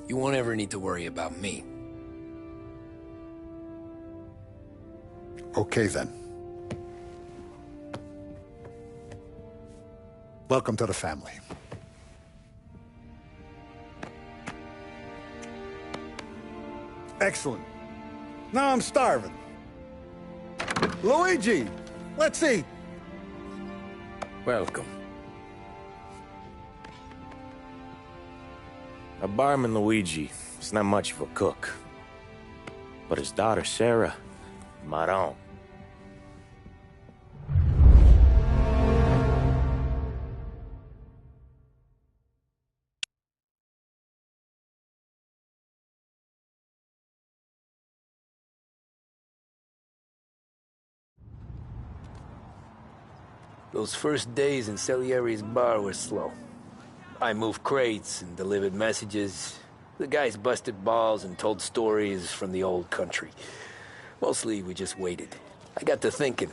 Speaker 2: you won't ever need to worry about me.
Speaker 10: Okay, then. Welcome to the family. Excellent. Now I'm starving. Luigi, let's eat.
Speaker 6: Welcome. A barman Luigi is not much of a cook. But his daughter Sarah, Maron.
Speaker 2: Those first days in Salieri's bar were slow. I moved crates and delivered messages. The guys busted balls and told stories from the old country. Mostly, we just waited. I got to thinking,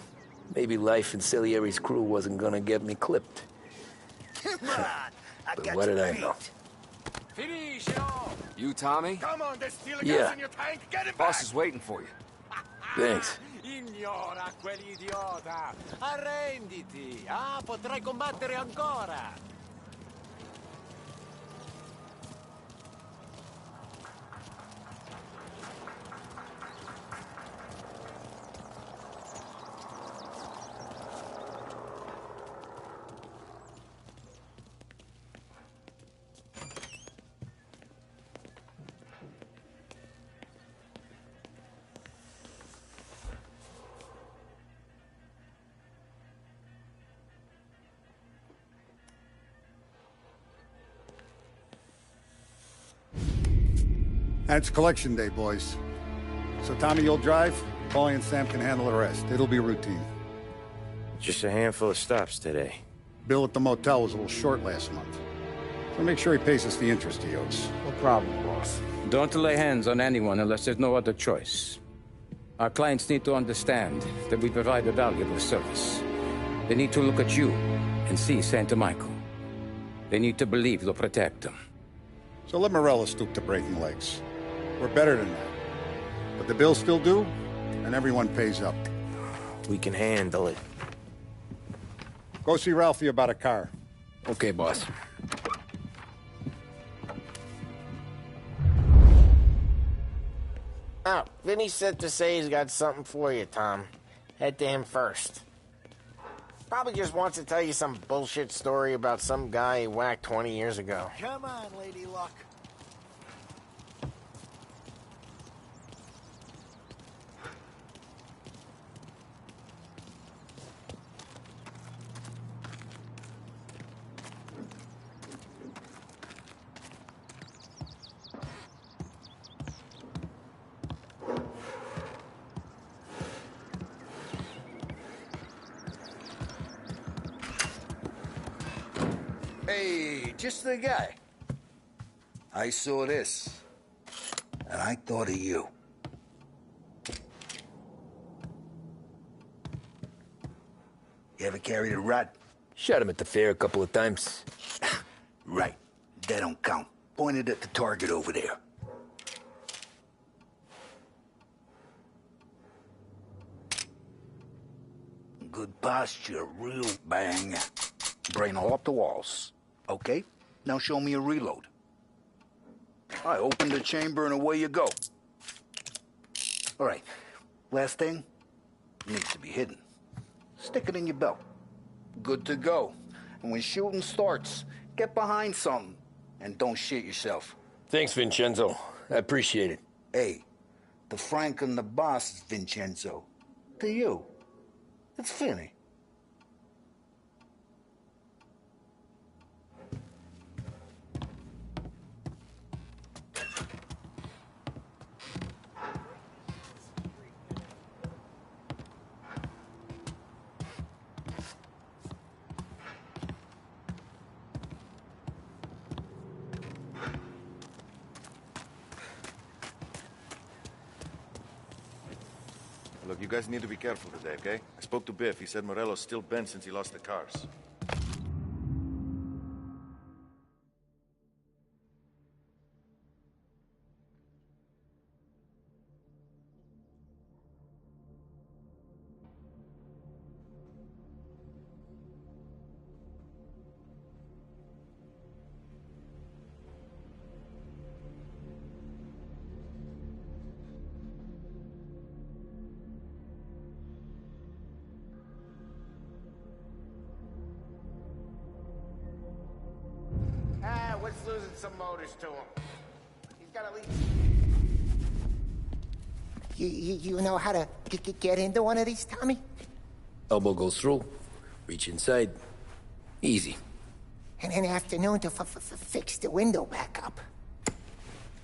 Speaker 2: maybe life in Salieri's crew wasn't gonna get me clipped.
Speaker 3: Come on,
Speaker 2: But what did I know?
Speaker 11: You, Tommy?
Speaker 15: Come on, there's steel
Speaker 2: Yeah.
Speaker 15: gas in your tank. Get him back.
Speaker 11: Boss is waiting for you.
Speaker 2: Thanks.
Speaker 16: Ignora quell'idiota! Arrenditi! Ah, potrai combattere ancora!
Speaker 10: And it's collection day, boys. So Tommy, you'll drive. Paulie and Sam can handle the rest. It'll be routine.
Speaker 6: Just a handful of stops today.
Speaker 10: Bill at the motel was a little short last month. So make sure he pays us the interest he owes.
Speaker 5: No problem, boss.
Speaker 11: Don't lay hands on anyone unless there's no other choice. Our clients need to understand that we provide a valuable service. They need to look at you and see Santa Michael. They need to believe you'll protect them.
Speaker 10: So let Morello stoop to breaking legs. We're better than that. But the bills still due, and everyone pays up.
Speaker 6: We can handle it.
Speaker 10: Go see Ralphie about a car.
Speaker 2: Okay, boss.
Speaker 5: Oh, Vinny said to say he's got something for you, Tom. Head to him first. Probably just wants to tell you some bullshit story about some guy he whacked 20 years ago.
Speaker 14: Come on, Lady Luck.
Speaker 13: Hey, just the guy. I saw this, and I thought of you. You ever carried a rat?
Speaker 2: Shot him at the fair a couple of times.
Speaker 13: Right. That don't count. Pointed at the target over there. Good posture, real bang. Brain all up the walls. Okay, now show me a reload. I open the chamber and away you go. All right, last thing, needs to be hidden. Stick it in your belt. Good to go. And when shooting starts, get behind something and don't shit yourself.
Speaker 2: Thanks, Vincenzo. I appreciate it.
Speaker 13: Hey, the Frank and the boss is Vincenzo. To you, it's Finny.
Speaker 17: Look, you guys need to be careful today, okay? I spoke to Biff. He said Morello's still bent since he lost the cars.
Speaker 5: What's losing some motors to him? He's got at least...
Speaker 14: You know how to get into one of these, Tommy?
Speaker 2: Elbow goes through. Reach inside. Easy.
Speaker 14: And an afternoon to fix the window back up.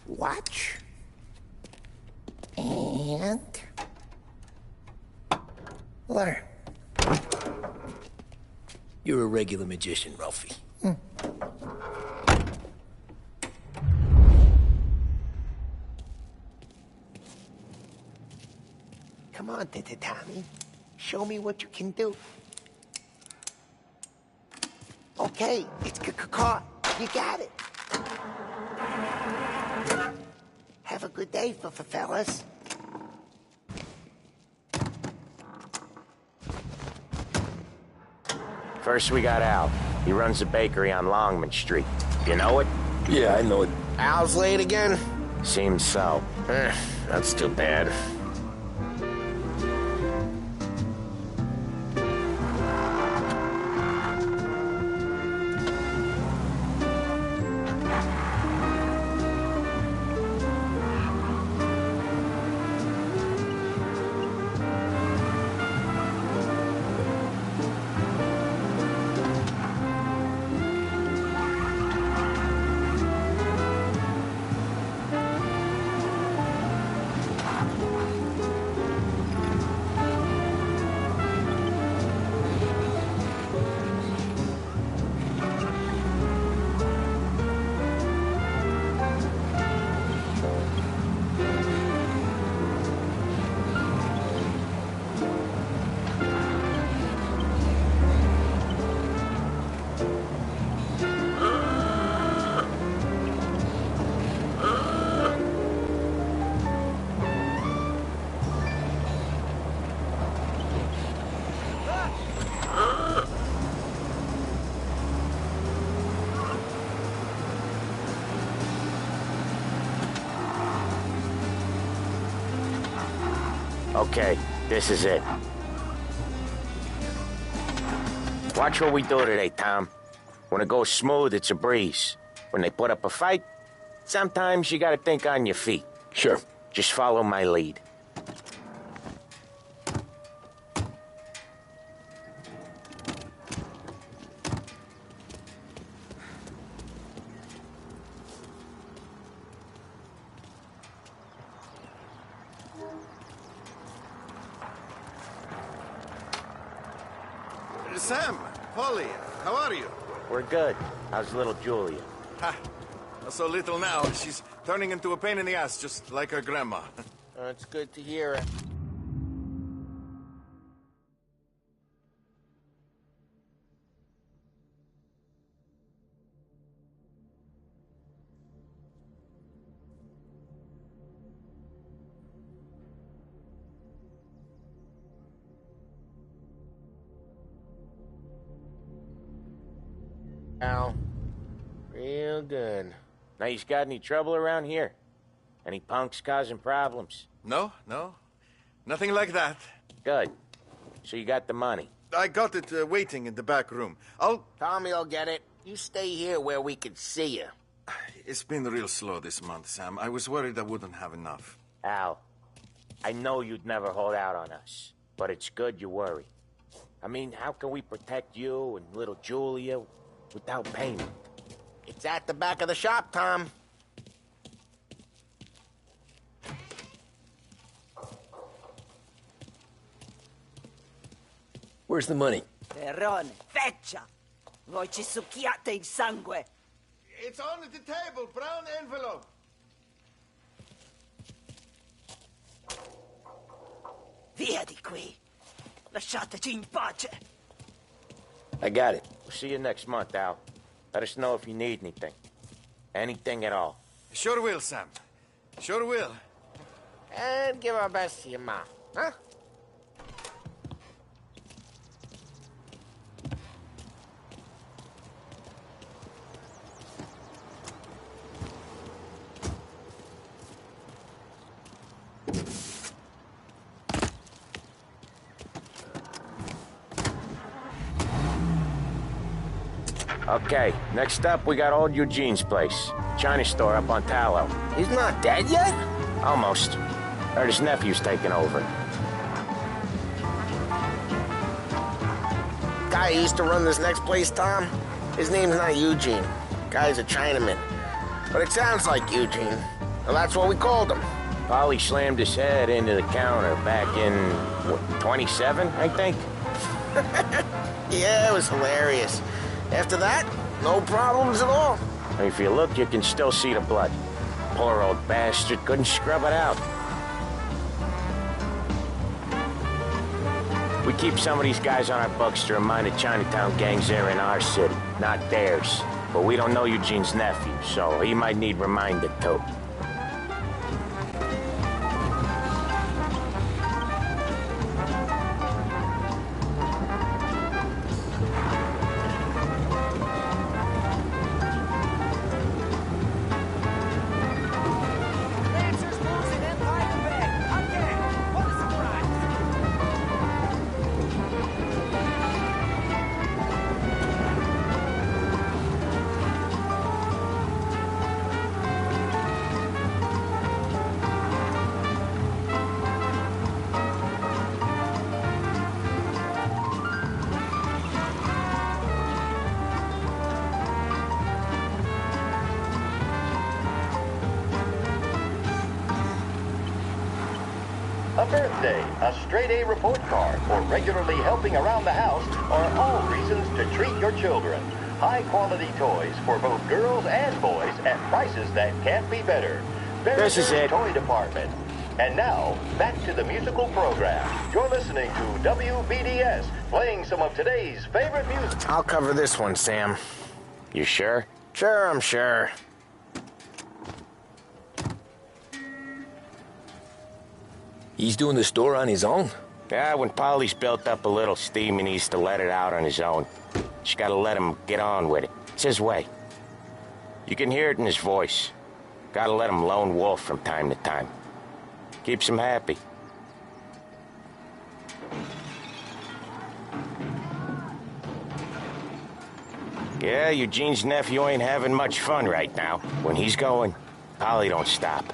Speaker 14: Watch. And... learn.
Speaker 2: You're a regular magician, Ralphie.
Speaker 5: Come on, Tommy. Show me what you can do. Okay, it's caught. You got it. Have a good day, fellas.
Speaker 6: First, we got Al. He runs a bakery on Longman Street. You know it?
Speaker 2: Yeah, I know it.
Speaker 5: Al's late again?
Speaker 6: Seems so.
Speaker 5: That's too bad.
Speaker 6: Okay, this is it. Watch what we do today, Tom. When it goes smooth, it's a breeze. When they put up a fight, sometimes you gotta think on your feet.
Speaker 2: Sure.
Speaker 6: Just follow my lead.
Speaker 17: Sam, Polly, how are you?
Speaker 6: We're good. How's little Julia?
Speaker 17: Ha! Not so little now. She's turning into a pain in the ass, just like her grandma.
Speaker 5: It's good to hear it. Al, real good.
Speaker 6: Now, you got any trouble around here? Any punks causing problems?
Speaker 17: No. Nothing like that.
Speaker 6: Good. So you got the money?
Speaker 17: I got it waiting in the back room.
Speaker 5: Tommy will get it. You stay here where we can see you.
Speaker 17: It's been real slow this month, Sam. I was worried I wouldn't have enough.
Speaker 6: Al, I know you'd never hold out on us, but it's good you worry. I mean, how can we protect you and little Julia without payment?
Speaker 5: It's at the back of the shop, Tom.
Speaker 2: Where's the money?
Speaker 18: Perrone, feccia! Voi ci succhiate il sangue!
Speaker 17: It's on the table, brown envelope.
Speaker 18: Via di qui! Lasciateci in pace!
Speaker 2: I got it.
Speaker 6: We'll see you next month, Al. Let us know if you need anything. Anything at all.
Speaker 17: Sure will, Sam. Sure will.
Speaker 5: And give our best to your mom, huh?
Speaker 6: Okay, next up, we got old Eugene's place. China store up on Tallow.
Speaker 5: He's not dead yet?
Speaker 6: Almost. Heard his nephew's taking over.
Speaker 5: Guy who used to run this next place, Tom, his name's not Eugene. Guy's a Chinaman. But it sounds like Eugene. Well, that's what we called him.
Speaker 6: Polly slammed his head into the counter back in, what, 27, I think?
Speaker 4: Yeah, it was hilarious. After that, no problems at all.
Speaker 6: If you look, you can still see the blood. Poor old bastard couldn't scrub it out. We keep some of these guys on our books to remind the Chinatown gangs they're in our city, not theirs. But we don't know Eugene's nephew, so he might need reminded too.
Speaker 19: A birthday, a straight-A report card, or regularly helping around the house are all reasons to treat your children. High-quality toys for both girls and boys at prices that can't be better.
Speaker 6: This is it.
Speaker 19: Toy Department. And now, back to the musical program. You're listening to WBDS, playing some of today's favorite music.
Speaker 4: I'll cover this one, Sam.
Speaker 6: You sure?
Speaker 4: Sure, I'm sure.
Speaker 2: He's doing the store on his own?
Speaker 6: Yeah, when Polly's built up a little steam, he needs to let it out on his own. Just gotta let him get on with it. It's his way. You can hear it in his voice. Gotta let him lone wolf from time to time. Keeps him happy. Yeah, Eugene's nephew ain't having much fun right now. When he's going, Polly don't stop.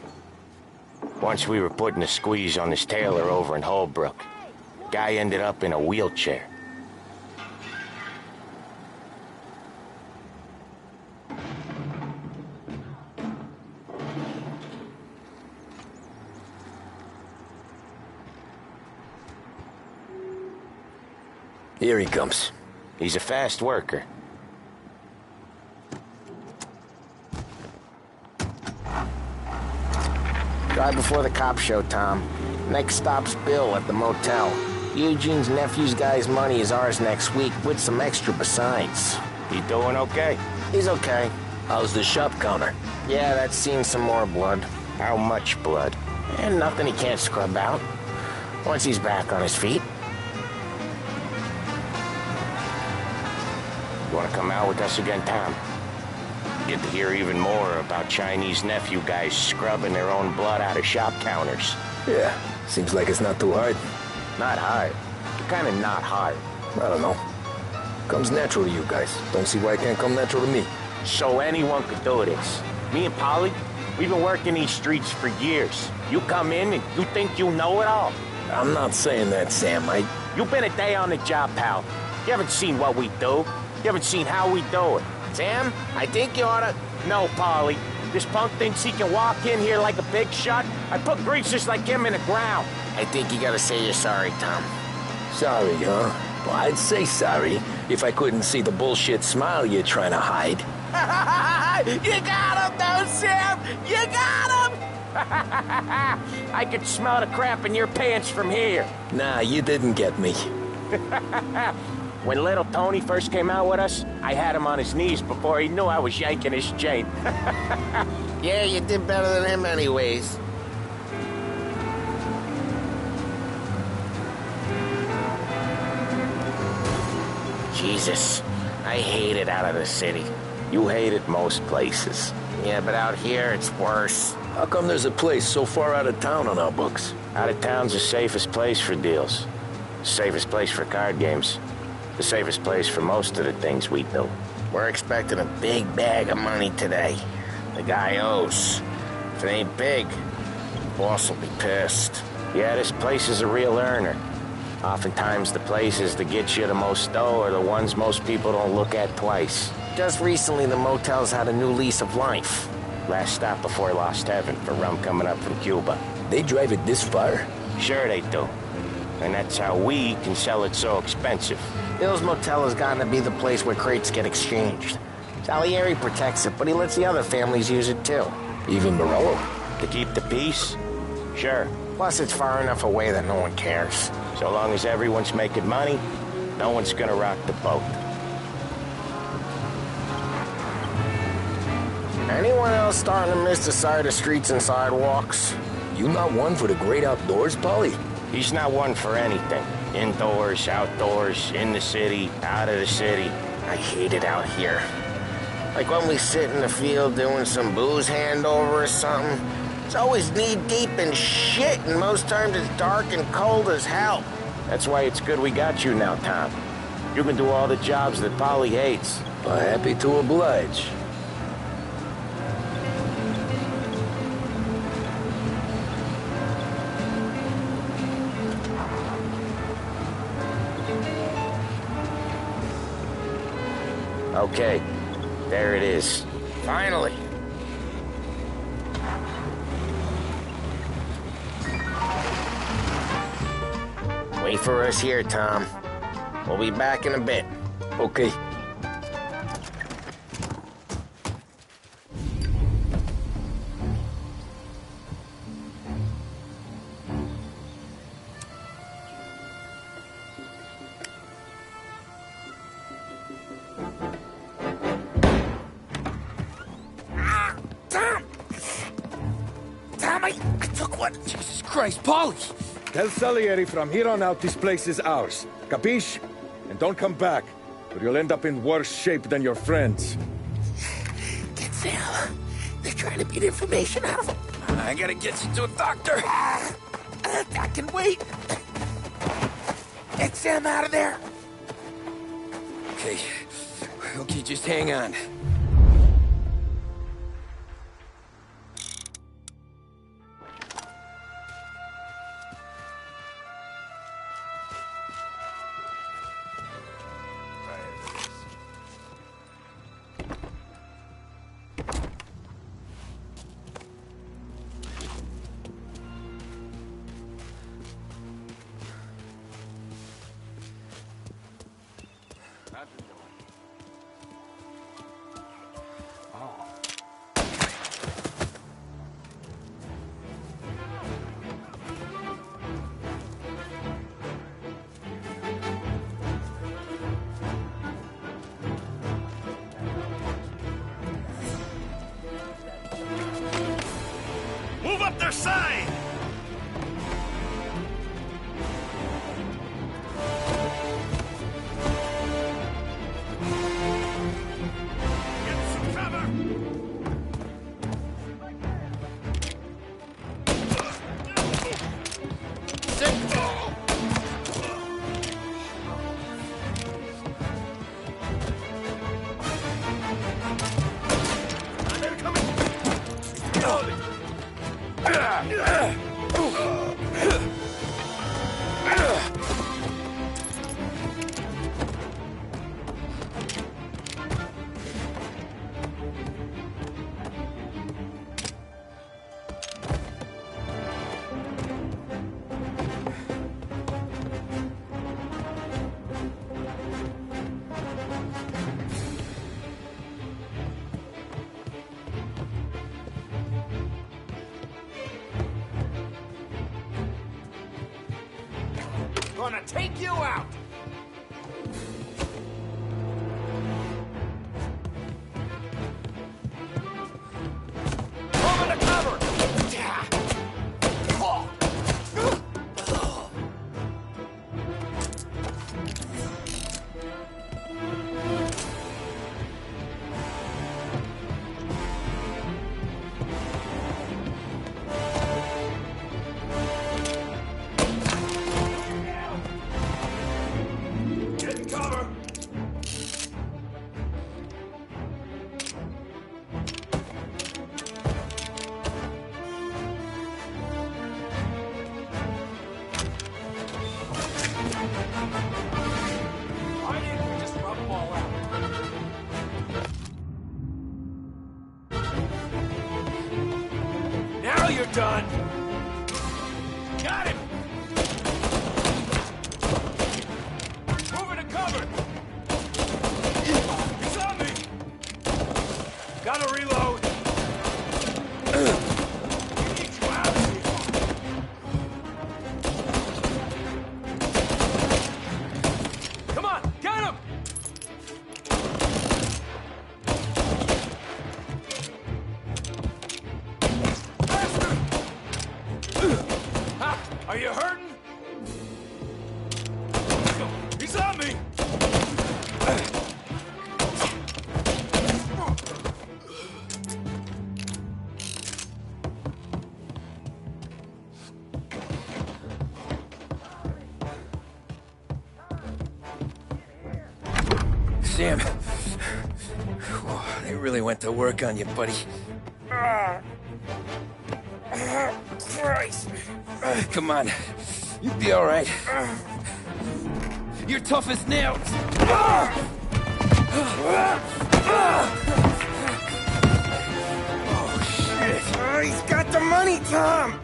Speaker 6: Once we were putting a squeeze on this tailor over in Holbrook. Guy ended up in a wheelchair.
Speaker 2: Here he comes.
Speaker 6: He's a fast worker.
Speaker 4: Drive before the cop show, Tom. Next stop's Bill at the motel. Eugene's nephew's guy's money is ours next week, with some extra besides.
Speaker 6: He doing okay?
Speaker 4: He's okay.
Speaker 2: How's the shop counter?
Speaker 4: Yeah, that's seen some more blood.
Speaker 6: How much blood?
Speaker 4: And nothing he can't scrub out. Once he's back on his feet.
Speaker 6: You want to come out with us again, Tom? Get to hear even more about Chinese nephew guys scrubbing their own blood out of shop counters.
Speaker 2: Yeah, seems like it's not too hard.
Speaker 6: Not hard. Kind of not hard.
Speaker 2: I don't know. Comes natural to you guys. Don't see why it can't come natural to me.
Speaker 6: So anyone could do this. Me and Polly, we've been working these streets for years. You come in and you think you know it all.
Speaker 2: I'm not saying that, Sam.
Speaker 6: You've been a day on the job, pal. You haven't seen what we do. You haven't seen how we do it.
Speaker 4: Sam, I think you oughta...
Speaker 6: No, Polly. This punk thinks he can walk in here like a big shot. I put greasers like him in the ground.
Speaker 4: I think you gotta say you're sorry, Tom.
Speaker 2: Sorry, huh? Well, I'd say sorry if I couldn't see the bullshit smile you're trying to hide.
Speaker 6: You got him, though, Sam! You got him! I could smell the crap in your pants from here.
Speaker 2: Nah, you didn't get me.
Speaker 6: When little Tony first came out with us, I had him on his knees before he knew I was yanking his chain.
Speaker 4: Yeah, you did better than him anyways.
Speaker 6: Jesus, I hate it out of the city. You hate it most places.
Speaker 4: Yeah, but out here, it's worse.
Speaker 2: How come there's a place so far out of town on our books?
Speaker 6: Out of town's the safest place for deals. Safest place for card games. The safest place for most of the things we do.
Speaker 4: We're expecting a big bag of money today. The guy owes. If it ain't big, the boss will be pissed.
Speaker 6: Yeah, this place is a real earner. Oftentimes the places that get you the most dough are the ones most people don't look at twice.
Speaker 4: Just recently, the motel's had a new lease of life.
Speaker 6: Last stop before Lost Heaven for rum coming up from Cuba.
Speaker 2: They drive it this far?
Speaker 6: Sure they do. And that's how we can sell it so expensive.
Speaker 5: Bill's Motel has gotten to be the place where crates get exchanged. Salieri protects it, but he lets the other families use it too.
Speaker 2: Even Morello?
Speaker 6: To keep the peace? Sure.
Speaker 5: Plus, it's far enough away that no one cares.
Speaker 6: So long as everyone's making money, no one's gonna rock the boat.
Speaker 5: Anyone else starting to miss the sight of streets and sidewalks?
Speaker 2: You not one for the great outdoors, Polly?
Speaker 6: He's not one for anything. Indoors, outdoors, in the city, out of the city.
Speaker 5: I hate it out here. Like when we sit in the field doing some booze handover or something. It's always knee-deep in shit, and most times it's dark and cold as hell.
Speaker 6: That's why it's good we got you now, Tom. You can do all the jobs that Polly hates.
Speaker 2: Happy to oblige.
Speaker 6: Okay, there it is.
Speaker 5: Finally. Wait for us here, Tom. We'll be back in a bit.
Speaker 2: Okay.
Speaker 5: I took one.
Speaker 11: Jesus Christ, Polly!
Speaker 20: Tell Salieri from here on out this place is ours. Capiche? And don't come back, or you'll end up in worse shape than your friends.
Speaker 5: Get Sam. They're trying to beat information out of him.
Speaker 2: I gotta get you to a doctor.
Speaker 5: I can wait. Get Sam out of there.
Speaker 2: Okay. Okay, just hang on.
Speaker 15: Move up their side! Get some cover! They're coming! Gonna take you out! Over the cover! Get cover! Why didn't we just rub them all out? Now you're done! Got him! Moving to cover!
Speaker 2: Sam. Whoa, they really went to work on you, buddy. Christ. Come on. You'll be all right. You're tough as nails. Oh, shit.
Speaker 5: Oh, he's got the money, Tom!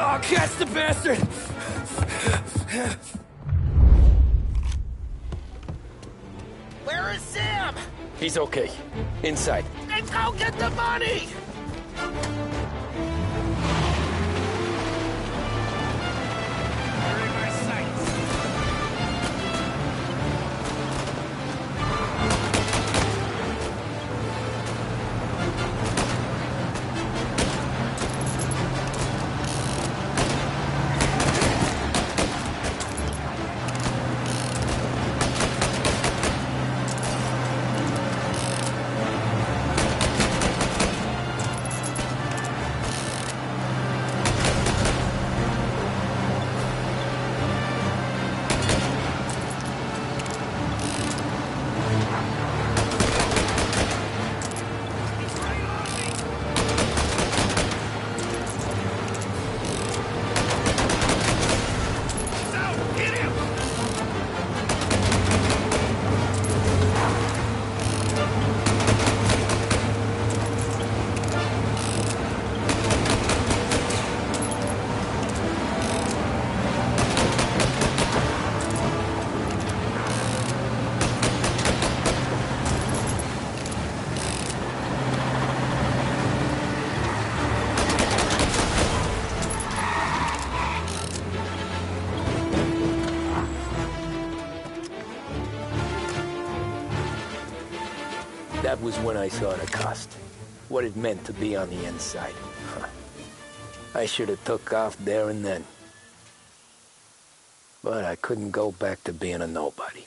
Speaker 2: Oh, catch the bastard!
Speaker 5: Where is Sam?
Speaker 2: He's okay. Inside.
Speaker 5: Then go get the money!
Speaker 2: That was when I saw the cost. What it meant to be on the inside. Huh. I should have took off there and then. But I couldn't go back to being a nobody.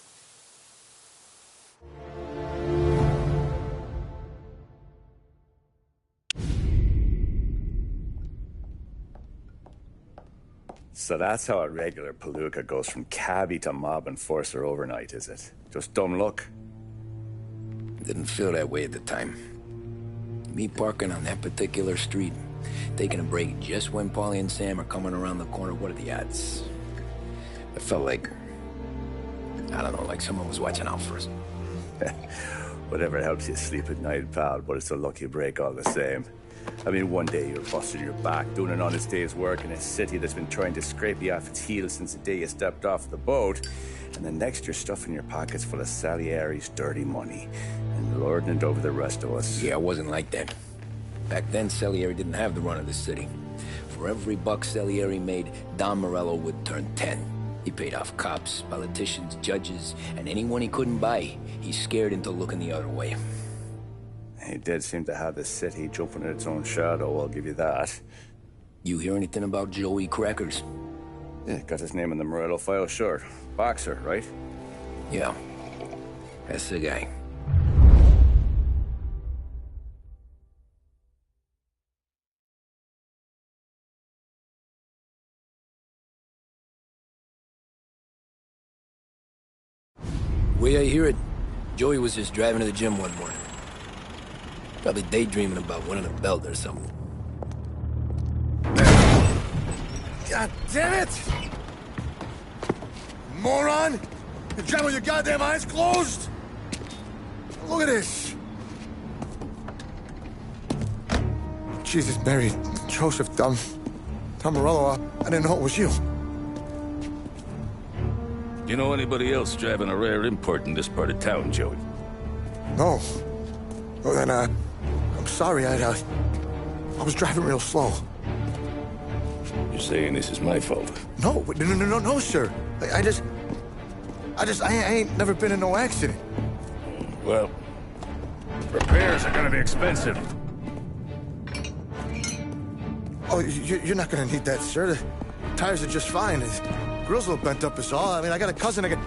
Speaker 1: So that's how a regular palooka goes from cabbie to mob enforcer overnight, is it? Just dumb luck?
Speaker 2: Didn't feel that way at the time. Me parking on that particular street, taking a break just when Paulie and Sam are coming around the corner, what are the odds? I felt like, I don't know, like someone was watching out for us.
Speaker 1: Whatever helps you sleep at night, pal, but it's a lucky break all the same. I mean, one day you're busting your back, doing an honest day's work in a city that's been trying to scrape you off its heels since the day you stepped off the boat, and the next you're stuffing your pockets full of Salieri's dirty money and lording it over the rest of us.
Speaker 2: Yeah, it wasn't like that. Back then, Salieri didn't have the run of the city. For every buck Salieri made, Don Morello would turn 10. He paid off cops, politicians, judges, and anyone he couldn't buy, he scared into looking the other way.
Speaker 1: He did seem to have the city jumping in its own shadow, I'll give you that.
Speaker 2: You hear anything about Joey Crackers?
Speaker 1: Yeah, got his name in the Morello file, sure. Boxer, right?
Speaker 2: Yeah, that's the guy. Way I hear it, Joey was just driving to the gym one morning. Probably daydreaming about winning a belt or something.
Speaker 20: God damn it! Moron! You're driving with your goddamn eyes closed? Look at this! Jesus, Mary, Joseph, Tom Morello, I didn't know it was you.
Speaker 21: You know anybody else driving a rare import in this part of town, Joey?
Speaker 20: No. Well, then, I'm sorry, I was driving real slow.
Speaker 21: You're saying this is my fault?
Speaker 20: No, sir. I ain't never been in no accident.
Speaker 21: Well, repairs are gonna be expensive.
Speaker 20: Oh, you're not gonna need that, sir. The tires are just fine. The grill's a little bent up is all. I mean, I got a cousin I can...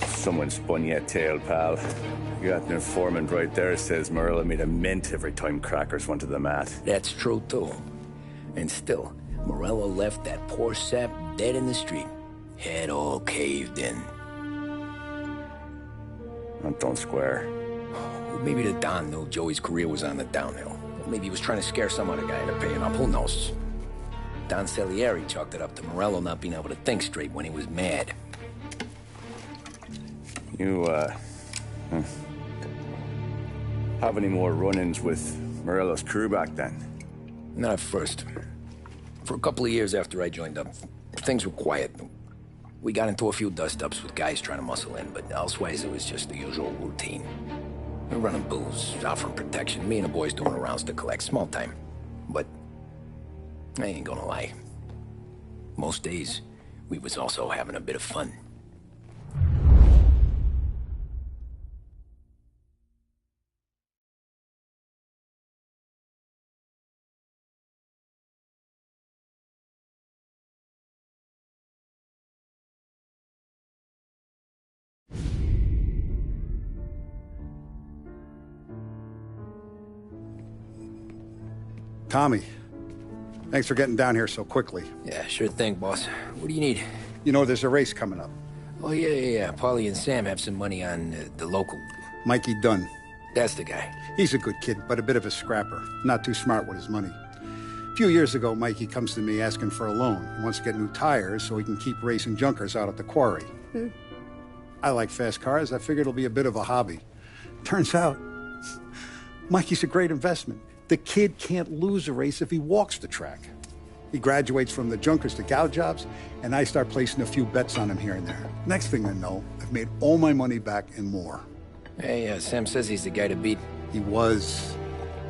Speaker 1: Someone spun you a tale, pal. You got an informant right there says Morello made a mint every time crackers went to the mat.
Speaker 2: That's true, too. And still, Morello left that poor sap dead in the street. Head all caved in.
Speaker 1: That don't square.
Speaker 2: Well, maybe the Don knew Joey's career was on the downhill. Or maybe he was trying to scare some other guy into paying up. Who knows? Don Salieri chalked it up to Morello not being able to think straight when he was mad.
Speaker 1: You, have any more run-ins with Morello's crew back then?
Speaker 2: Not at first. For a couple of years after I joined up, things were quiet. We got into a few dust-ups with guys trying to muscle in, but elsewise it was just the usual routine. We were running booze, offering protection, me and the boys doing rounds to collect, small time. But I ain't gonna lie. Most days, we was also having a bit of fun.
Speaker 10: Tommy, thanks for getting down here so quickly.
Speaker 2: Yeah, sure thing, boss. What do you need?
Speaker 10: You know, there's a race coming up.
Speaker 2: Oh, yeah. Paulie and Sam have some money on the local.
Speaker 10: Mikey Dunn.
Speaker 2: That's the guy.
Speaker 10: He's a good kid, but a bit of a scrapper. Not too smart with his money. A few years ago, Mikey comes to me asking for a loan. He wants to get new tires so he can keep racing junkers out at the quarry. I like fast cars. I figured it'll be a bit of a hobby. Turns out, Mikey's a great investment. The kid can't lose a race if he walks the track. He graduates from the junkers to gal jobs, and I start placing a few bets on him here and there. Next thing I know, I've made all my money back and more.
Speaker 2: Hey, Sam says he's the guy to beat.
Speaker 10: He was.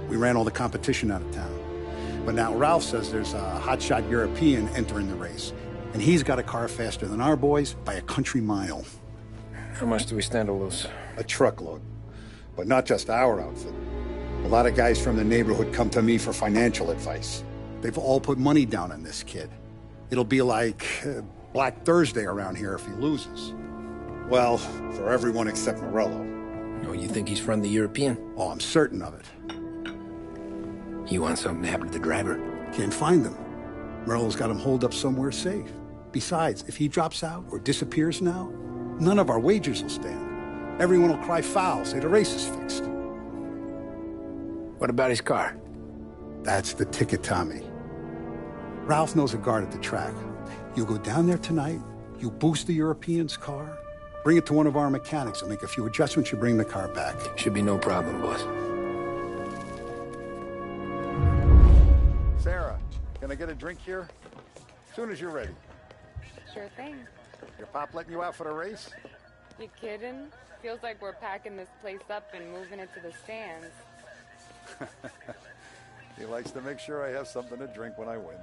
Speaker 10: We ran all the competition out of town. But now Ralph says there's a hotshot European entering the race, and he's got a car faster than our boys by a country mile.
Speaker 2: How much do we stand to lose?
Speaker 10: A truckload. But not just our outfit. A lot of guys from the neighborhood come to me for financial advice. They've all put money down on this kid. It'll be like Black Thursday around here if he loses. Well, for everyone except Morello.
Speaker 2: Oh, you think he's from the European?
Speaker 10: Oh, I'm certain of it.
Speaker 2: You want something to happen to the driver?
Speaker 10: Can't find him. Morello's got him holed up somewhere safe. Besides, if he drops out or disappears now, none of our wagers will stand. Everyone will cry foul, say the race is fixed.
Speaker 2: What about his car?
Speaker 10: That's the ticket, Tommy. Ralph knows a guard at the track. You go down there tonight, you boost the European's car, bring it to one of our mechanics, and make a few adjustments, you bring the car back.
Speaker 2: Should be no problem, boss.
Speaker 10: Sarah, can I get a drink here? As soon as you're ready.
Speaker 7: Sure thing.
Speaker 10: Your pop letting you out for the race?
Speaker 7: You kidding? Feels like we're packing this place up and moving it to the stands.
Speaker 10: He likes to make sure I have something to drink when I win.